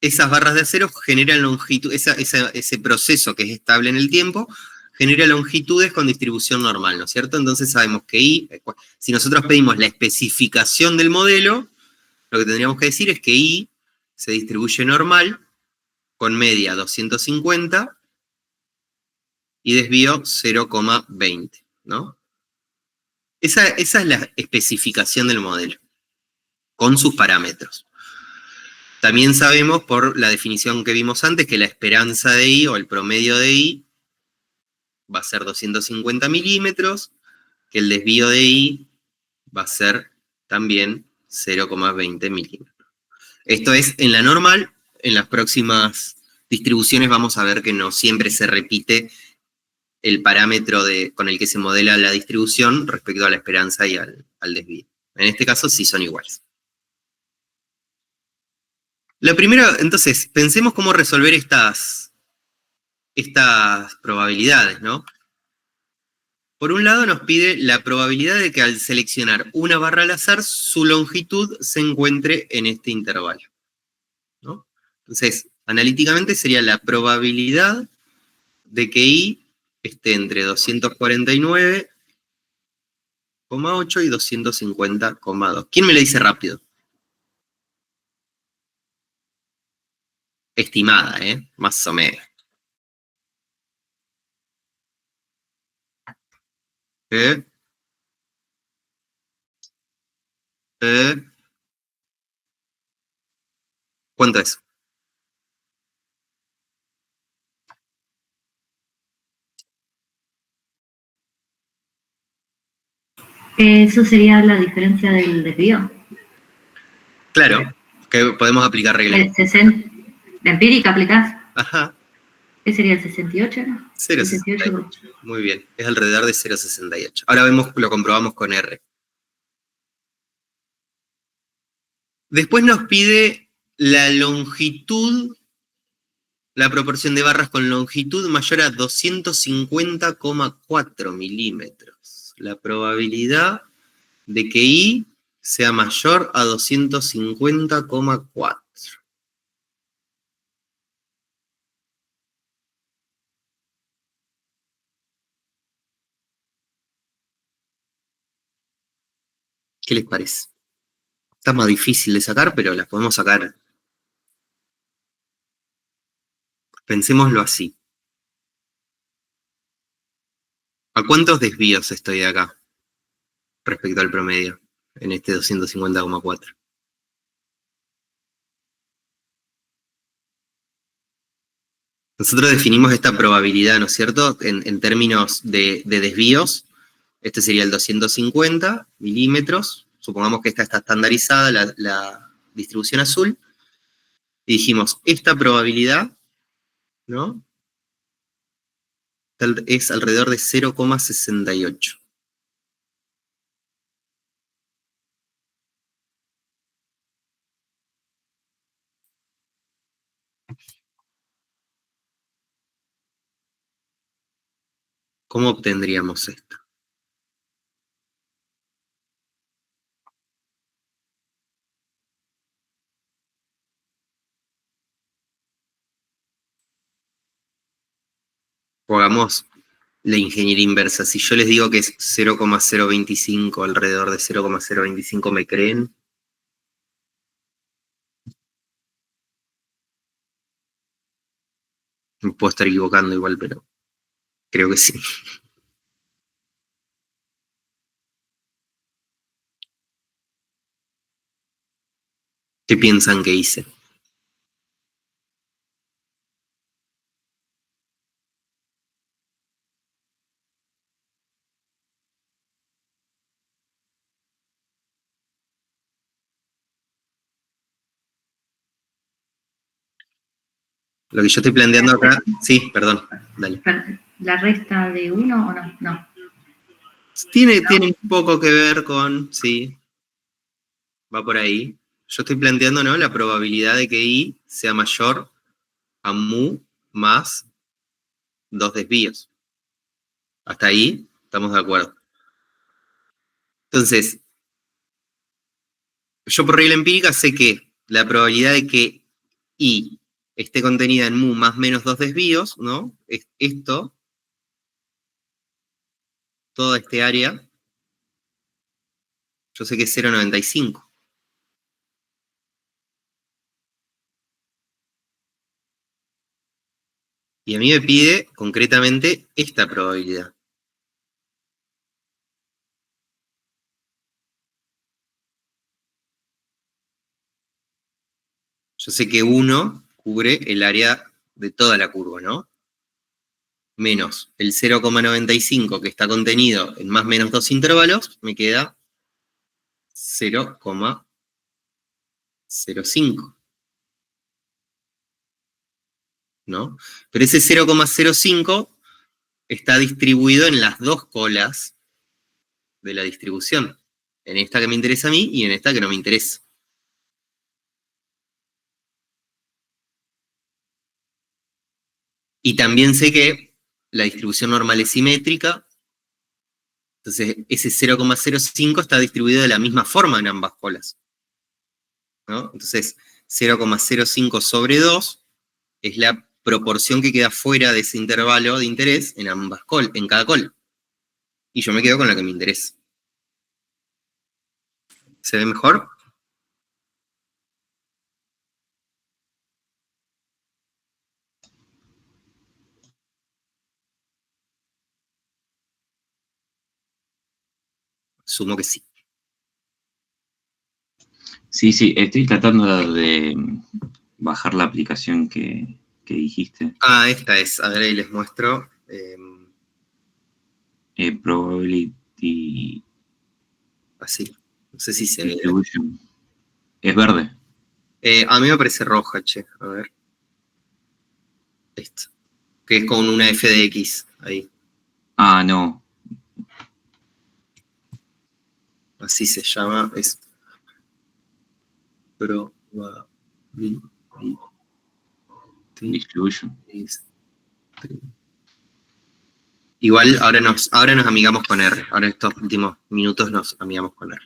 [SPEAKER 1] esas barras de acero generan longitud, ese proceso que es estable en el tiempo, genera longitudes con distribución normal, ¿no es cierto? Entonces sabemos que I, si nosotros pedimos la especificación del modelo, lo que tendríamos que decir es que I se distribuye normal, con media 250 y desvío 0,20, ¿no? Esa es la especificación del modelo, con sus parámetros. También sabemos por la definición que vimos antes que la esperanza de I o el promedio de I va a ser 250 milímetros, que el desvío de I va a ser también 0,20 milímetros. Esto es en la normal. En las próximas distribuciones vamos a ver que no siempre se repite el parámetro con el que se modela la distribución respecto a la esperanza y al desvío. En este caso sí son iguales. La primera, entonces, pensemos cómo resolver estas probabilidades, ¿no? Por un lado nos pide la probabilidad de que al seleccionar una barra al azar, su longitud se encuentre en este intervalo, ¿no? Entonces, analíticamente sería la probabilidad de que I esté entre 249,8 y 250,2. ¿Quién me lo dice rápido? Estimada, más o menos. ¿Cuánto es?
[SPEAKER 2] Eso sería la diferencia del desvío.
[SPEAKER 1] Claro, que podemos aplicar reglas.
[SPEAKER 2] ¿La empírica aplicás?
[SPEAKER 1] Ajá.
[SPEAKER 2] ¿Qué sería el 68?
[SPEAKER 1] 0,68. Muy bien, es alrededor de 0,68. Ahora lo comprobamos con R. Después nos pide la longitud, la proporción de barras con longitud mayor a 250,4 milímetros. La probabilidad de que I sea mayor a 250,4. ¿Qué les parece? Está más difícil de sacar, pero las podemos sacar. Pensémoslo así. ¿A cuántos desvíos estoy acá respecto al promedio en este 250,4? Nosotros definimos esta probabilidad, ¿no es cierto?, en términos de desvíos, Este sería el 250 milímetros. Supongamos que esta está estandarizada, la distribución azul. Y dijimos, esta probabilidad, ¿no?, es alrededor de 0,68. ¿Cómo obtendríamos esto? Pongamos la ingeniería inversa. Si yo les digo que es 0,025, alrededor de 0,025, ¿me creen? Me puedo estar equivocando igual, pero creo que sí. ¿Qué piensan que hice? Lo que yo estoy planteando acá... Sí, perdón, dale.
[SPEAKER 2] ¿La resta de 1 o no? No.
[SPEAKER 1] Tiene un poco que ver con... Sí, va por ahí. Yo estoy planteando, ¿no?, la probabilidad de que I sea mayor a mu más 2 desvíos. Hasta ahí estamos de acuerdo. Entonces, yo por regla empírica sé que la probabilidad de que I esté contenida en mu más menos 2 desvíos, ¿no?, es esto, toda este área, yo sé que es 0,95. Y a mí me pide concretamente esta probabilidad. Yo sé que 1 cubre el área de toda la curva, ¿no? Menos el 0,95 que está contenido en más menos 2 intervalos, me queda 0,05. ¿No? Pero ese 0,05 está distribuido en las dos colas de la distribución. En esta que me interesa a mí y en esta que no me interesa. Y también sé que la distribución normal es simétrica. Entonces, ese 0,05 está distribuido de la misma forma en ambas colas, ¿no? Entonces, 0,05 sobre 2 es la proporción que queda fuera de ese intervalo de interés en ambas en cada cola. Y yo me quedo con la que me interesa. ¿Se ve mejor? Sumo que sí.
[SPEAKER 3] Sí, estoy tratando de bajar la aplicación que dijiste.
[SPEAKER 1] Ah, esta es. A ver, ahí les muestro.
[SPEAKER 3] Probability
[SPEAKER 1] Así. No sé si se ve.
[SPEAKER 3] Distribution. Es verde.
[SPEAKER 1] A mí me parece roja, che. A ver. Esto. Que es con una f de x ahí.
[SPEAKER 3] Ah, no.
[SPEAKER 1] Así se llama. Es probability
[SPEAKER 3] Distribution.
[SPEAKER 1] Igual ahora nos amigamos con R. Ahora en estos últimos minutos nos amigamos con R.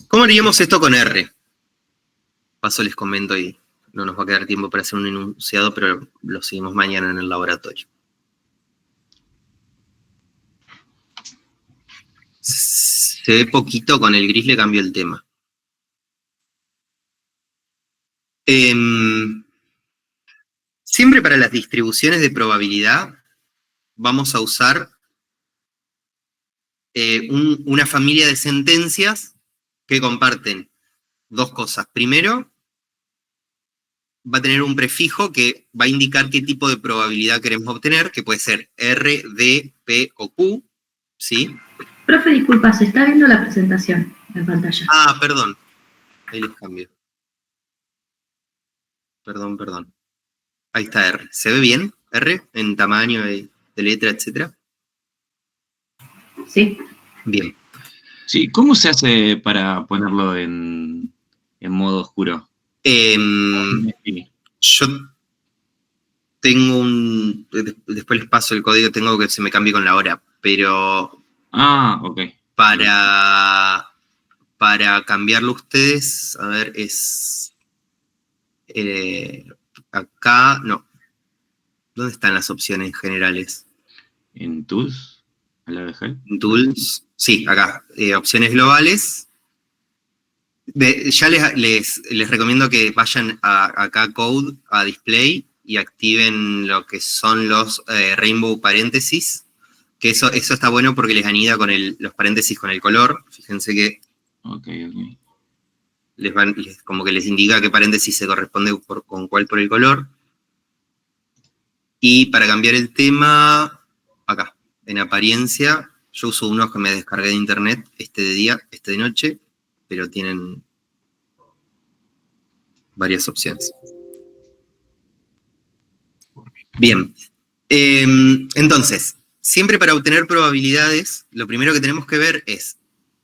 [SPEAKER 1] ¿Cómo haríamos esto con R? Paso les comento y no nos va a quedar tiempo para hacer un enunciado, pero lo seguimos mañana en el laboratorio. Se ve poquito, con el gris le cambio el tema. Siempre para las distribuciones de probabilidad vamos a usar una familia de sentencias que comparten dos cosas. Primero, va a tener un prefijo que va a indicar qué tipo de probabilidad queremos obtener, que puede ser R, D, P o Q, ¿sí?
[SPEAKER 2] Profe, disculpa, se está viendo la presentación en pantalla.
[SPEAKER 1] Ah, perdón. Ahí les cambio. Perdón. Ahí está R. ¿Se ve bien? R, en tamaño de letra, etcétera.
[SPEAKER 2] Sí.
[SPEAKER 1] Bien.
[SPEAKER 3] Sí, ¿cómo se hace para ponerlo en modo oscuro?
[SPEAKER 1] Yo tengo después les paso el código, tengo que se me cambie con la hora, pero
[SPEAKER 3] Ah, ok.
[SPEAKER 1] para cambiarlo ustedes, a ver, es acá, no. ¿Dónde están las opciones generales?
[SPEAKER 3] ¿En Tools? ¿A la de Help?
[SPEAKER 1] En Tools, sí, acá, opciones globales. Ya les recomiendo que vayan acá a Code, a Display, y activen lo que son los Rainbow paréntesis, que eso está bueno porque les anida con los paréntesis con el color. Fíjense que
[SPEAKER 3] Ok.
[SPEAKER 1] como que les indica qué paréntesis se corresponde con cuál por el color. Y para cambiar el tema, acá, en apariencia, yo uso unos que me descargué de internet, este de día, este de noche, pero tienen varias opciones. Bien, entonces, siempre para obtener probabilidades, lo primero que tenemos que ver es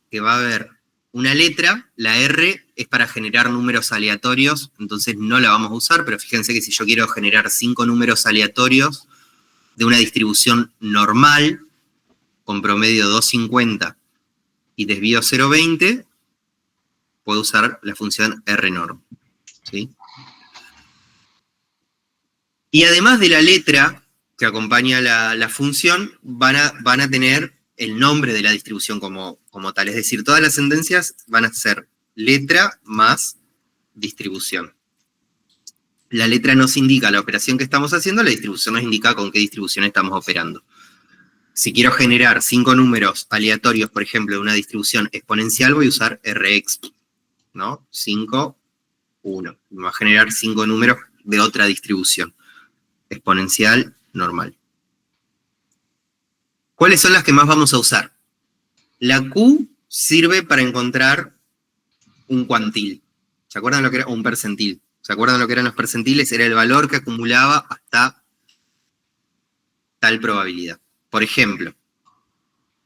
[SPEAKER 1] que va a haber una letra, la R es para generar números aleatorios, entonces no la vamos a usar, pero fíjense que si yo quiero generar 5 números aleatorios de una distribución normal, con promedio 250 y desvío 0,20, puedo usar la función rnorm, ¿sí? Y además de la letra que acompaña la función, van a tener el nombre de la distribución como tal. Es decir, todas las sentencias van a ser letra más distribución. La letra nos indica la operación que estamos haciendo, la distribución nos indica con qué distribución estamos operando. Si quiero generar 5 números aleatorios, por ejemplo, de una distribución exponencial, voy a usar Rexp, ¿no? 5, 1. Me va a generar 5 números de otra distribución exponencial normal. ¿Cuáles son las que más vamos a usar? La Q sirve para encontrar un cuantil. ¿Se acuerdan lo que era? Un percentil. ¿Se acuerdan lo que eran los percentiles? Era el valor que acumulaba hasta tal probabilidad. Por ejemplo,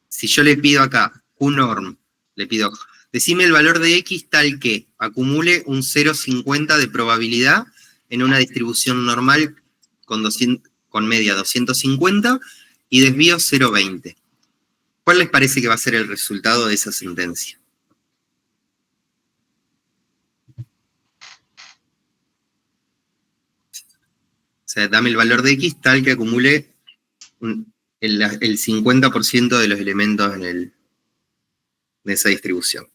[SPEAKER 1] si yo le pido acá QNorm, le pido, decime el valor de X tal que acumule un 0,50 de probabilidad en una distribución normal con media 250 y desvío 0,20. ¿Cuál les parece que va a ser el resultado de esa sentencia? O sea, dame el valor de X tal que acumule el 50% de los elementos de esa distribución.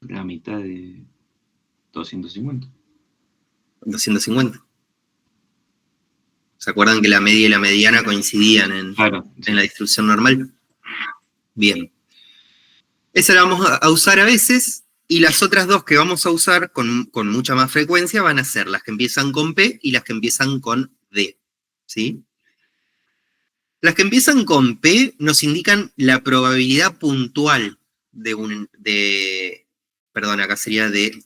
[SPEAKER 3] La mitad de 250.
[SPEAKER 1] 250. ¿Se acuerdan que la media y la mediana coincidían
[SPEAKER 3] Claro, sí.
[SPEAKER 1] en la distribución normal? Bien. Esa la vamos a usar a veces, y las otras dos que vamos a usar con mucha más frecuencia van a ser las que empiezan con P y las que empiezan con D. ¿Sí? Las que empiezan con P nos indican la probabilidad puntual perdón, acá sería de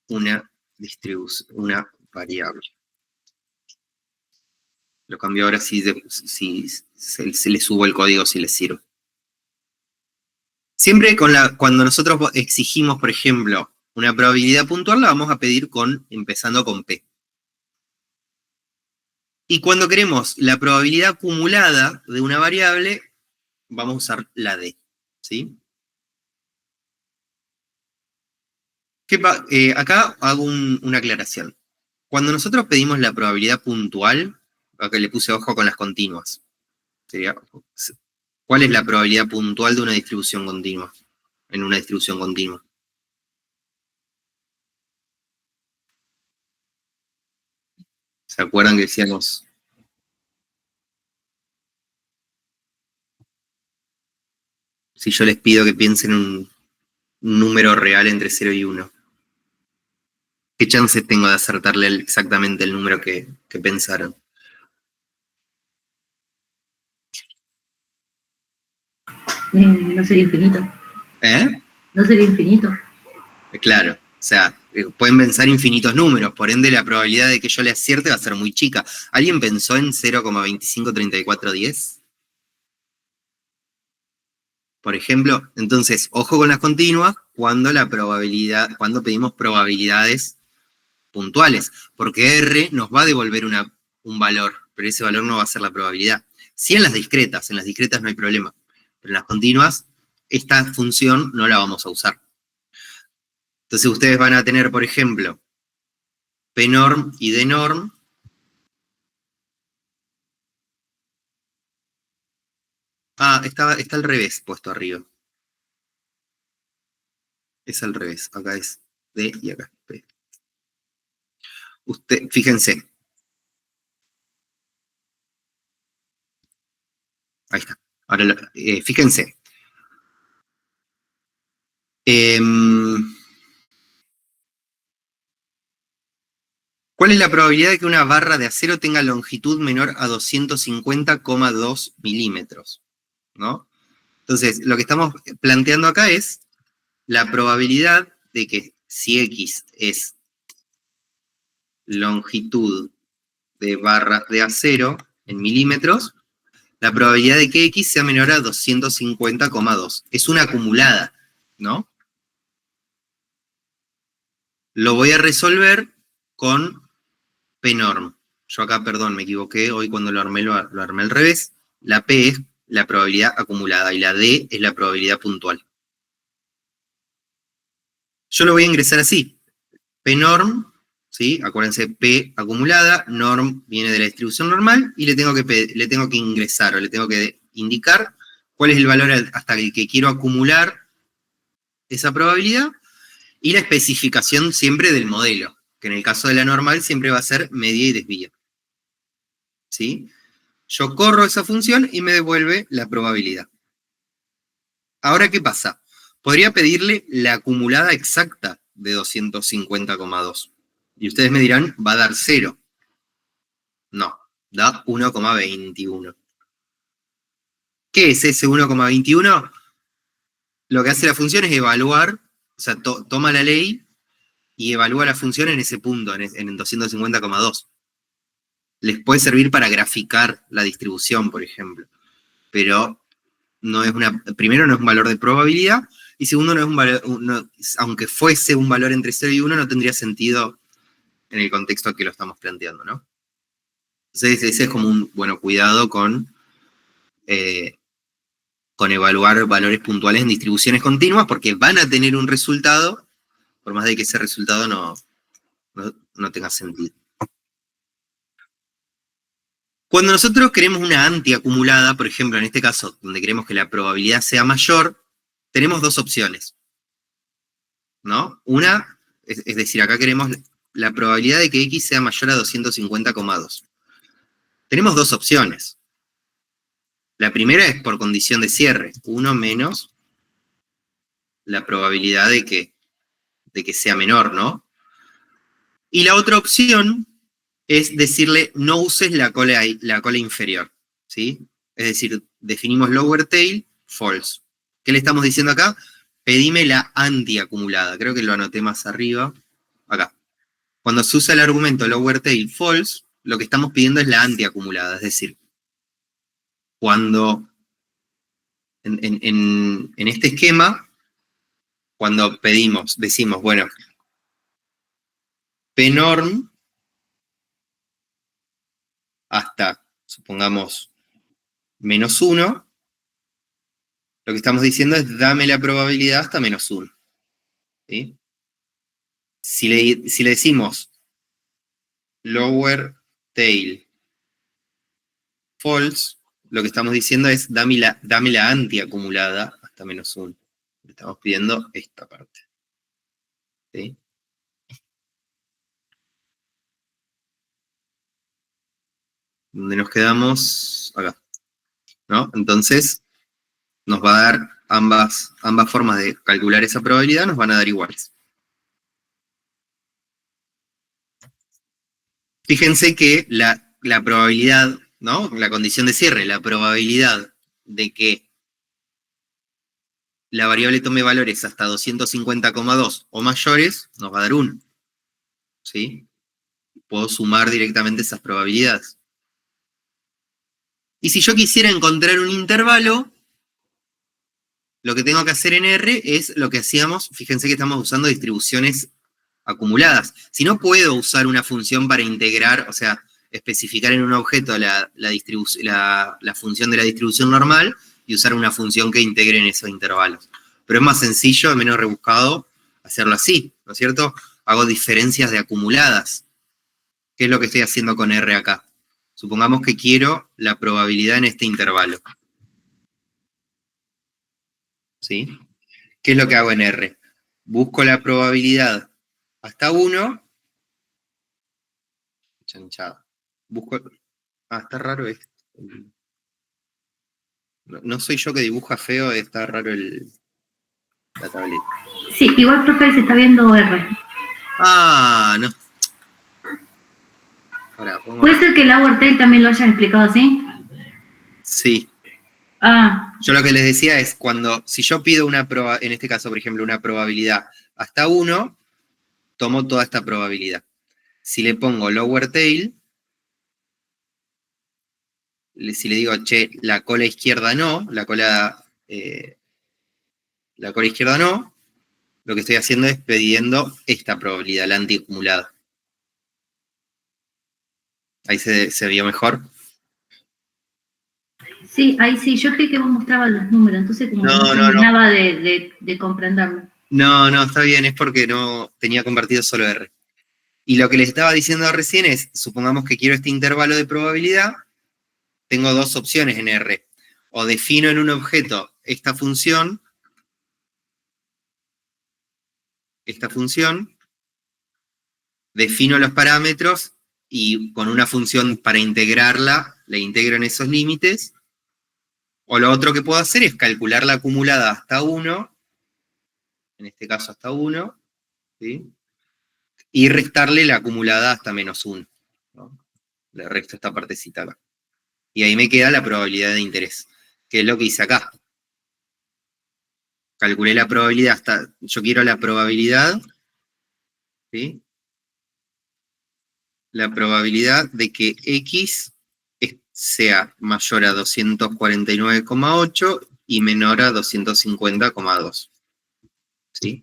[SPEAKER 1] una distribución, una variable. Lo cambio ahora si se le subo el código si les sirve. Siempre cuando nosotros exigimos, por ejemplo, una probabilidad puntual, la vamos a pedir empezando con P. Y cuando queremos la probabilidad acumulada de una variable, vamos a usar la D. ¿Sí? Acá hago una aclaración. Cuando nosotros pedimos la probabilidad puntual, acá le puse ojo con las continuas. ¿Cuál es la probabilidad puntual de una distribución continua? En una distribución continua. ¿Se acuerdan que decíamos? Si yo les pido que piensen un número real entre 0 y 1. ¿Qué chances tengo de acertarle exactamente el número que pensaron?
[SPEAKER 2] No sería infinito.
[SPEAKER 1] ¿Eh?
[SPEAKER 2] No sería infinito.
[SPEAKER 1] Claro, o sea, pueden pensar infinitos números, por ende la probabilidad de que yo le acierte va a ser muy chica. ¿Alguien pensó en 0,253410? Por ejemplo, entonces, ojo con las continuas cuando pedimos probabilidades puntuales, porque R nos va a devolver un valor, pero ese valor no va a ser la probabilidad. Sí en las discretas no hay problema, pero en las continuas, esta función no la vamos a usar. Entonces ustedes van a tener, por ejemplo, P-norm y D-norm. Ah, está al revés puesto arriba. Es al revés. Acá es D y acá es P. Fíjense. Ahí está. Ahora, fíjense. ¿Cuál es la probabilidad de que una barra de acero tenga longitud menor a 250,2 milímetros? ¿No? Entonces, lo que estamos planteando acá es la probabilidad de que si X es longitud de barras de acero en milímetros, la probabilidad de que X sea menor a 250,2. Es una acumulada, ¿no? Lo voy a resolver con P-norm. Yo acá, perdón, me equivoqué, hoy cuando lo armé al revés. La P es la probabilidad acumulada y la D es la probabilidad puntual. Yo lo voy a ingresar así. P-norm, ¿sí? Acuérdense, P acumulada, norm viene de la distribución normal y le tengo que ingresar o le tengo que indicar cuál es el valor hasta el que quiero acumular esa probabilidad y la especificación siempre del modelo, que en el caso de la normal siempre va a ser media y desvío. ¿Sí? Yo corro esa función y me devuelve la probabilidad. Ahora, ¿qué pasa? Podría pedirle la acumulada exacta de 250,2. Y ustedes me dirán, va a dar 0. No, da 1,21. ¿Qué es ese 1,21? Lo que hace la función es evaluar, o sea, toma la ley y evalúa la función en ese punto, en 250,2. Les puede servir para graficar la distribución, por ejemplo. Pero primero no es un valor de probabilidad, y segundo no es un valor, aunque fuese un valor entre 0 y 1, no tendría sentido en el contexto que lo estamos planteando, ¿no? Entonces ese es como un, cuidado con evaluar valores puntuales en distribuciones continuas, porque van a tener un resultado, por más de que ese resultado no tenga sentido. Cuando nosotros queremos una antiacumulada, por ejemplo, en este caso, donde queremos que la probabilidad sea mayor, tenemos dos opciones, ¿no? Una, es decir, acá queremos la probabilidad de que X sea mayor a 250,2. Tenemos dos opciones. La primera es por condición de cierre, 1 menos la probabilidad de que sea menor, ¿no? Y la otra opción es decirle no uses la cola inferior, ¿sí? Es decir, definimos lower tail, false. ¿Qué le estamos diciendo acá? Pedime la antiacumulada. Creo que lo anoté más arriba. Acá. Cuando se usa el argumento lower tail, false, lo que estamos pidiendo es la antiacumulada. Es decir, cuando en este esquema, cuando decimos, bueno, P-norm hasta, supongamos, -1, lo que estamos diciendo es dame la probabilidad hasta -1. ¿Sí? Si le decimos lower tail false, lo que estamos diciendo es dame la antiacumulada hasta -1. Le estamos pidiendo esta parte. ¿Sí? Donde nos quedamos acá, ¿no? Entonces, nos va a dar ambas formas de calcular esa probabilidad nos van a dar iguales. Fíjense que la probabilidad, ¿no? La condición de cierre, la probabilidad de que la variable tome valores hasta 250,2 o mayores, nos va a dar 1. ¿Sí? Puedo sumar directamente esas probabilidades. Y si yo quisiera encontrar un intervalo, lo que tengo que hacer en R es lo que hacíamos, fíjense que estamos usando distribuciones acumuladas. Si no puedo usar una función para integrar, o sea, especificar en un objeto la función de la distribución normal y usar una función que integre en esos intervalos. Pero es más sencillo, menos rebuscado, hacerlo así, ¿no es cierto? Hago diferencias de acumuladas. ¿Qué es lo que estoy haciendo con R acá? Supongamos que quiero la probabilidad en este intervalo. ¿Sí? ¿Qué es lo que hago en R? Busco la probabilidad hasta 1. Chanchada. Busco... está raro esto. No soy yo que dibuja feo, está raro la tableta.
[SPEAKER 2] Sí, igual, profe, se está viendo R.
[SPEAKER 1] No. Ahora,
[SPEAKER 2] ¿Puede ser que el hour tail también lo hayan explicado así?
[SPEAKER 1] Sí. Yo lo que les decía es, si yo pido en este caso, por ejemplo, una probabilidad hasta 1, tomo toda esta probabilidad. Si le pongo lower tail, si le digo, che, la cola izquierda no, la cola izquierda no, lo que estoy haciendo es pidiendo esta probabilidad, la antiacumulada. Ahí se vio mejor.
[SPEAKER 2] Sí, ahí sí, yo creí que vos mostrabas los números, entonces como no terminaba de comprenderlo.
[SPEAKER 1] No, está bien, es porque no tenía convertido solo R. Y lo que les estaba diciendo recién es, supongamos que quiero este intervalo de probabilidad, tengo dos opciones en R. O defino en un objeto esta función, defino los parámetros y con una función para integrarla, le integro en esos límites. O lo otro que puedo hacer es calcular la acumulada hasta 1, en este caso hasta 1, ¿sí? Y restarle la acumulada hasta -1. ¿No? Le resto esta partecita acá. Y ahí me queda la probabilidad de interés, que es lo que hice acá. Calculé la probabilidad yo quiero la probabilidad, ¿sí? La probabilidad de que X sea mayor a 249,8 y menor a 250,2. ¿Sí?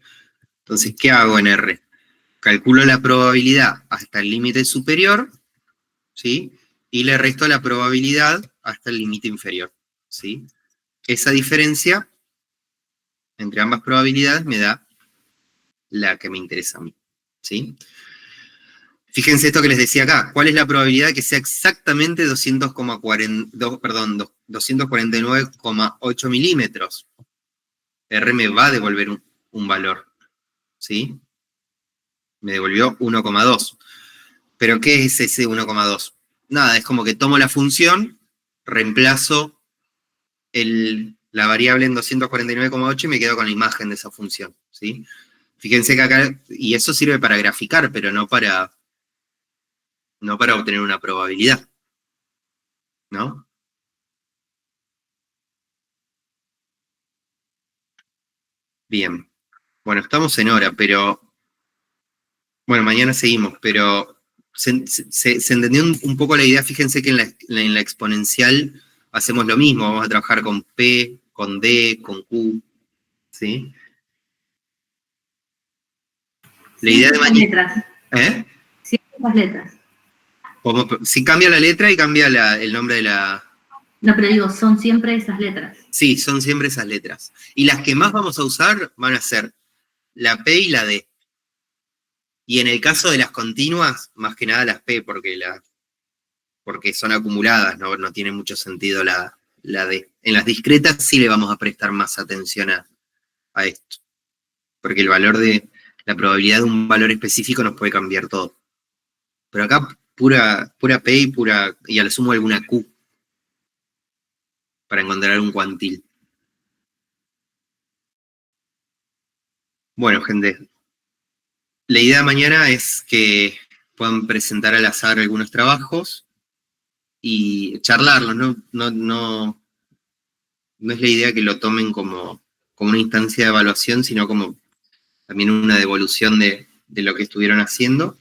[SPEAKER 1] Entonces, ¿qué hago en R? Calculo la probabilidad hasta el límite superior, ¿sí? Y le resto la probabilidad hasta el límite inferior, ¿sí? Esa diferencia entre ambas probabilidades me da la que me interesa a mí, ¿sí? Fíjense esto que les decía acá. ¿Cuál es la probabilidad de que sea exactamente 249,8 milímetros? R me va a devolver un valor, ¿sí? Me devolvió 1,2. ¿Pero qué es ese 1,2? Nada, es como que tomo la función, reemplazo la variable en 249,8 y me quedo con la imagen de esa función, ¿sí? Fíjense que acá, y eso sirve para graficar, pero no para obtener una probabilidad, ¿no? Bien. Bueno, estamos en hora, pero... Bueno, mañana seguimos, pero se entendió un poco la idea. Fíjense que en la exponencial hacemos lo mismo. Vamos a trabajar con P, con D, con Q, ¿sí? La idea de mañana...
[SPEAKER 2] letras.
[SPEAKER 1] ¿Eh?
[SPEAKER 2] Sí, las letras.
[SPEAKER 1] Si cambia la letra y cambia el nombre de la...
[SPEAKER 2] No, pero digo, son siempre esas letras.
[SPEAKER 1] Sí, son siempre esas letras. Y las que más vamos a usar van a ser la P y la D. Y en el caso de las continuas, más que nada las P, porque son acumuladas, no tiene mucho sentido la D. En las discretas sí le vamos a prestar más atención a esto. Porque el valor de la probabilidad de un valor específico nos puede cambiar todo. Pero acá pura P y a lo sumo alguna Q. Para encontrar un cuantil. Bueno, gente, la idea mañana es que puedan presentar al azar algunos trabajos y charlarlos, no es la idea que lo tomen como una instancia de evaluación, sino como también una devolución de lo que estuvieron haciendo.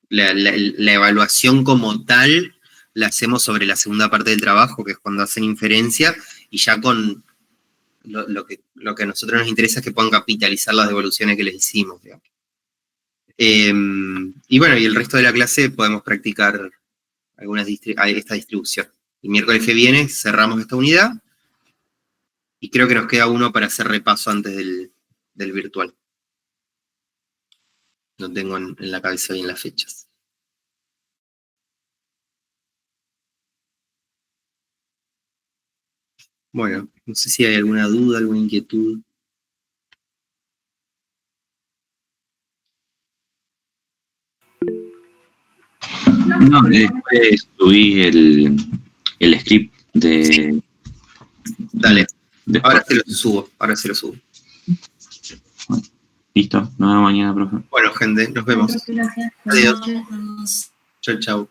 [SPEAKER 1] La evaluación como tal la hacemos sobre la segunda parte del trabajo, que es cuando hacen inferencia, y ya con lo que a nosotros nos interesa es que puedan capitalizar las devoluciones que les hicimos, digamos. Y bueno, y el resto de la clase podemos practicar esta distribución. El miércoles que viene cerramos esta unidad, y creo que nos queda uno para hacer repaso antes del virtual. No tengo en la cabeza bien las fechas. Bueno, no sé si hay alguna duda, alguna inquietud.
[SPEAKER 3] No, después subí el script de...
[SPEAKER 1] Sí. Dale,
[SPEAKER 3] después.
[SPEAKER 1] ahora se lo subo.
[SPEAKER 3] Bueno, listo, nos vemos mañana, profe.
[SPEAKER 1] Bueno, gente, nos vemos.
[SPEAKER 2] Gracias.
[SPEAKER 1] Adiós.
[SPEAKER 5] Nos vemos.
[SPEAKER 1] Chau, chau.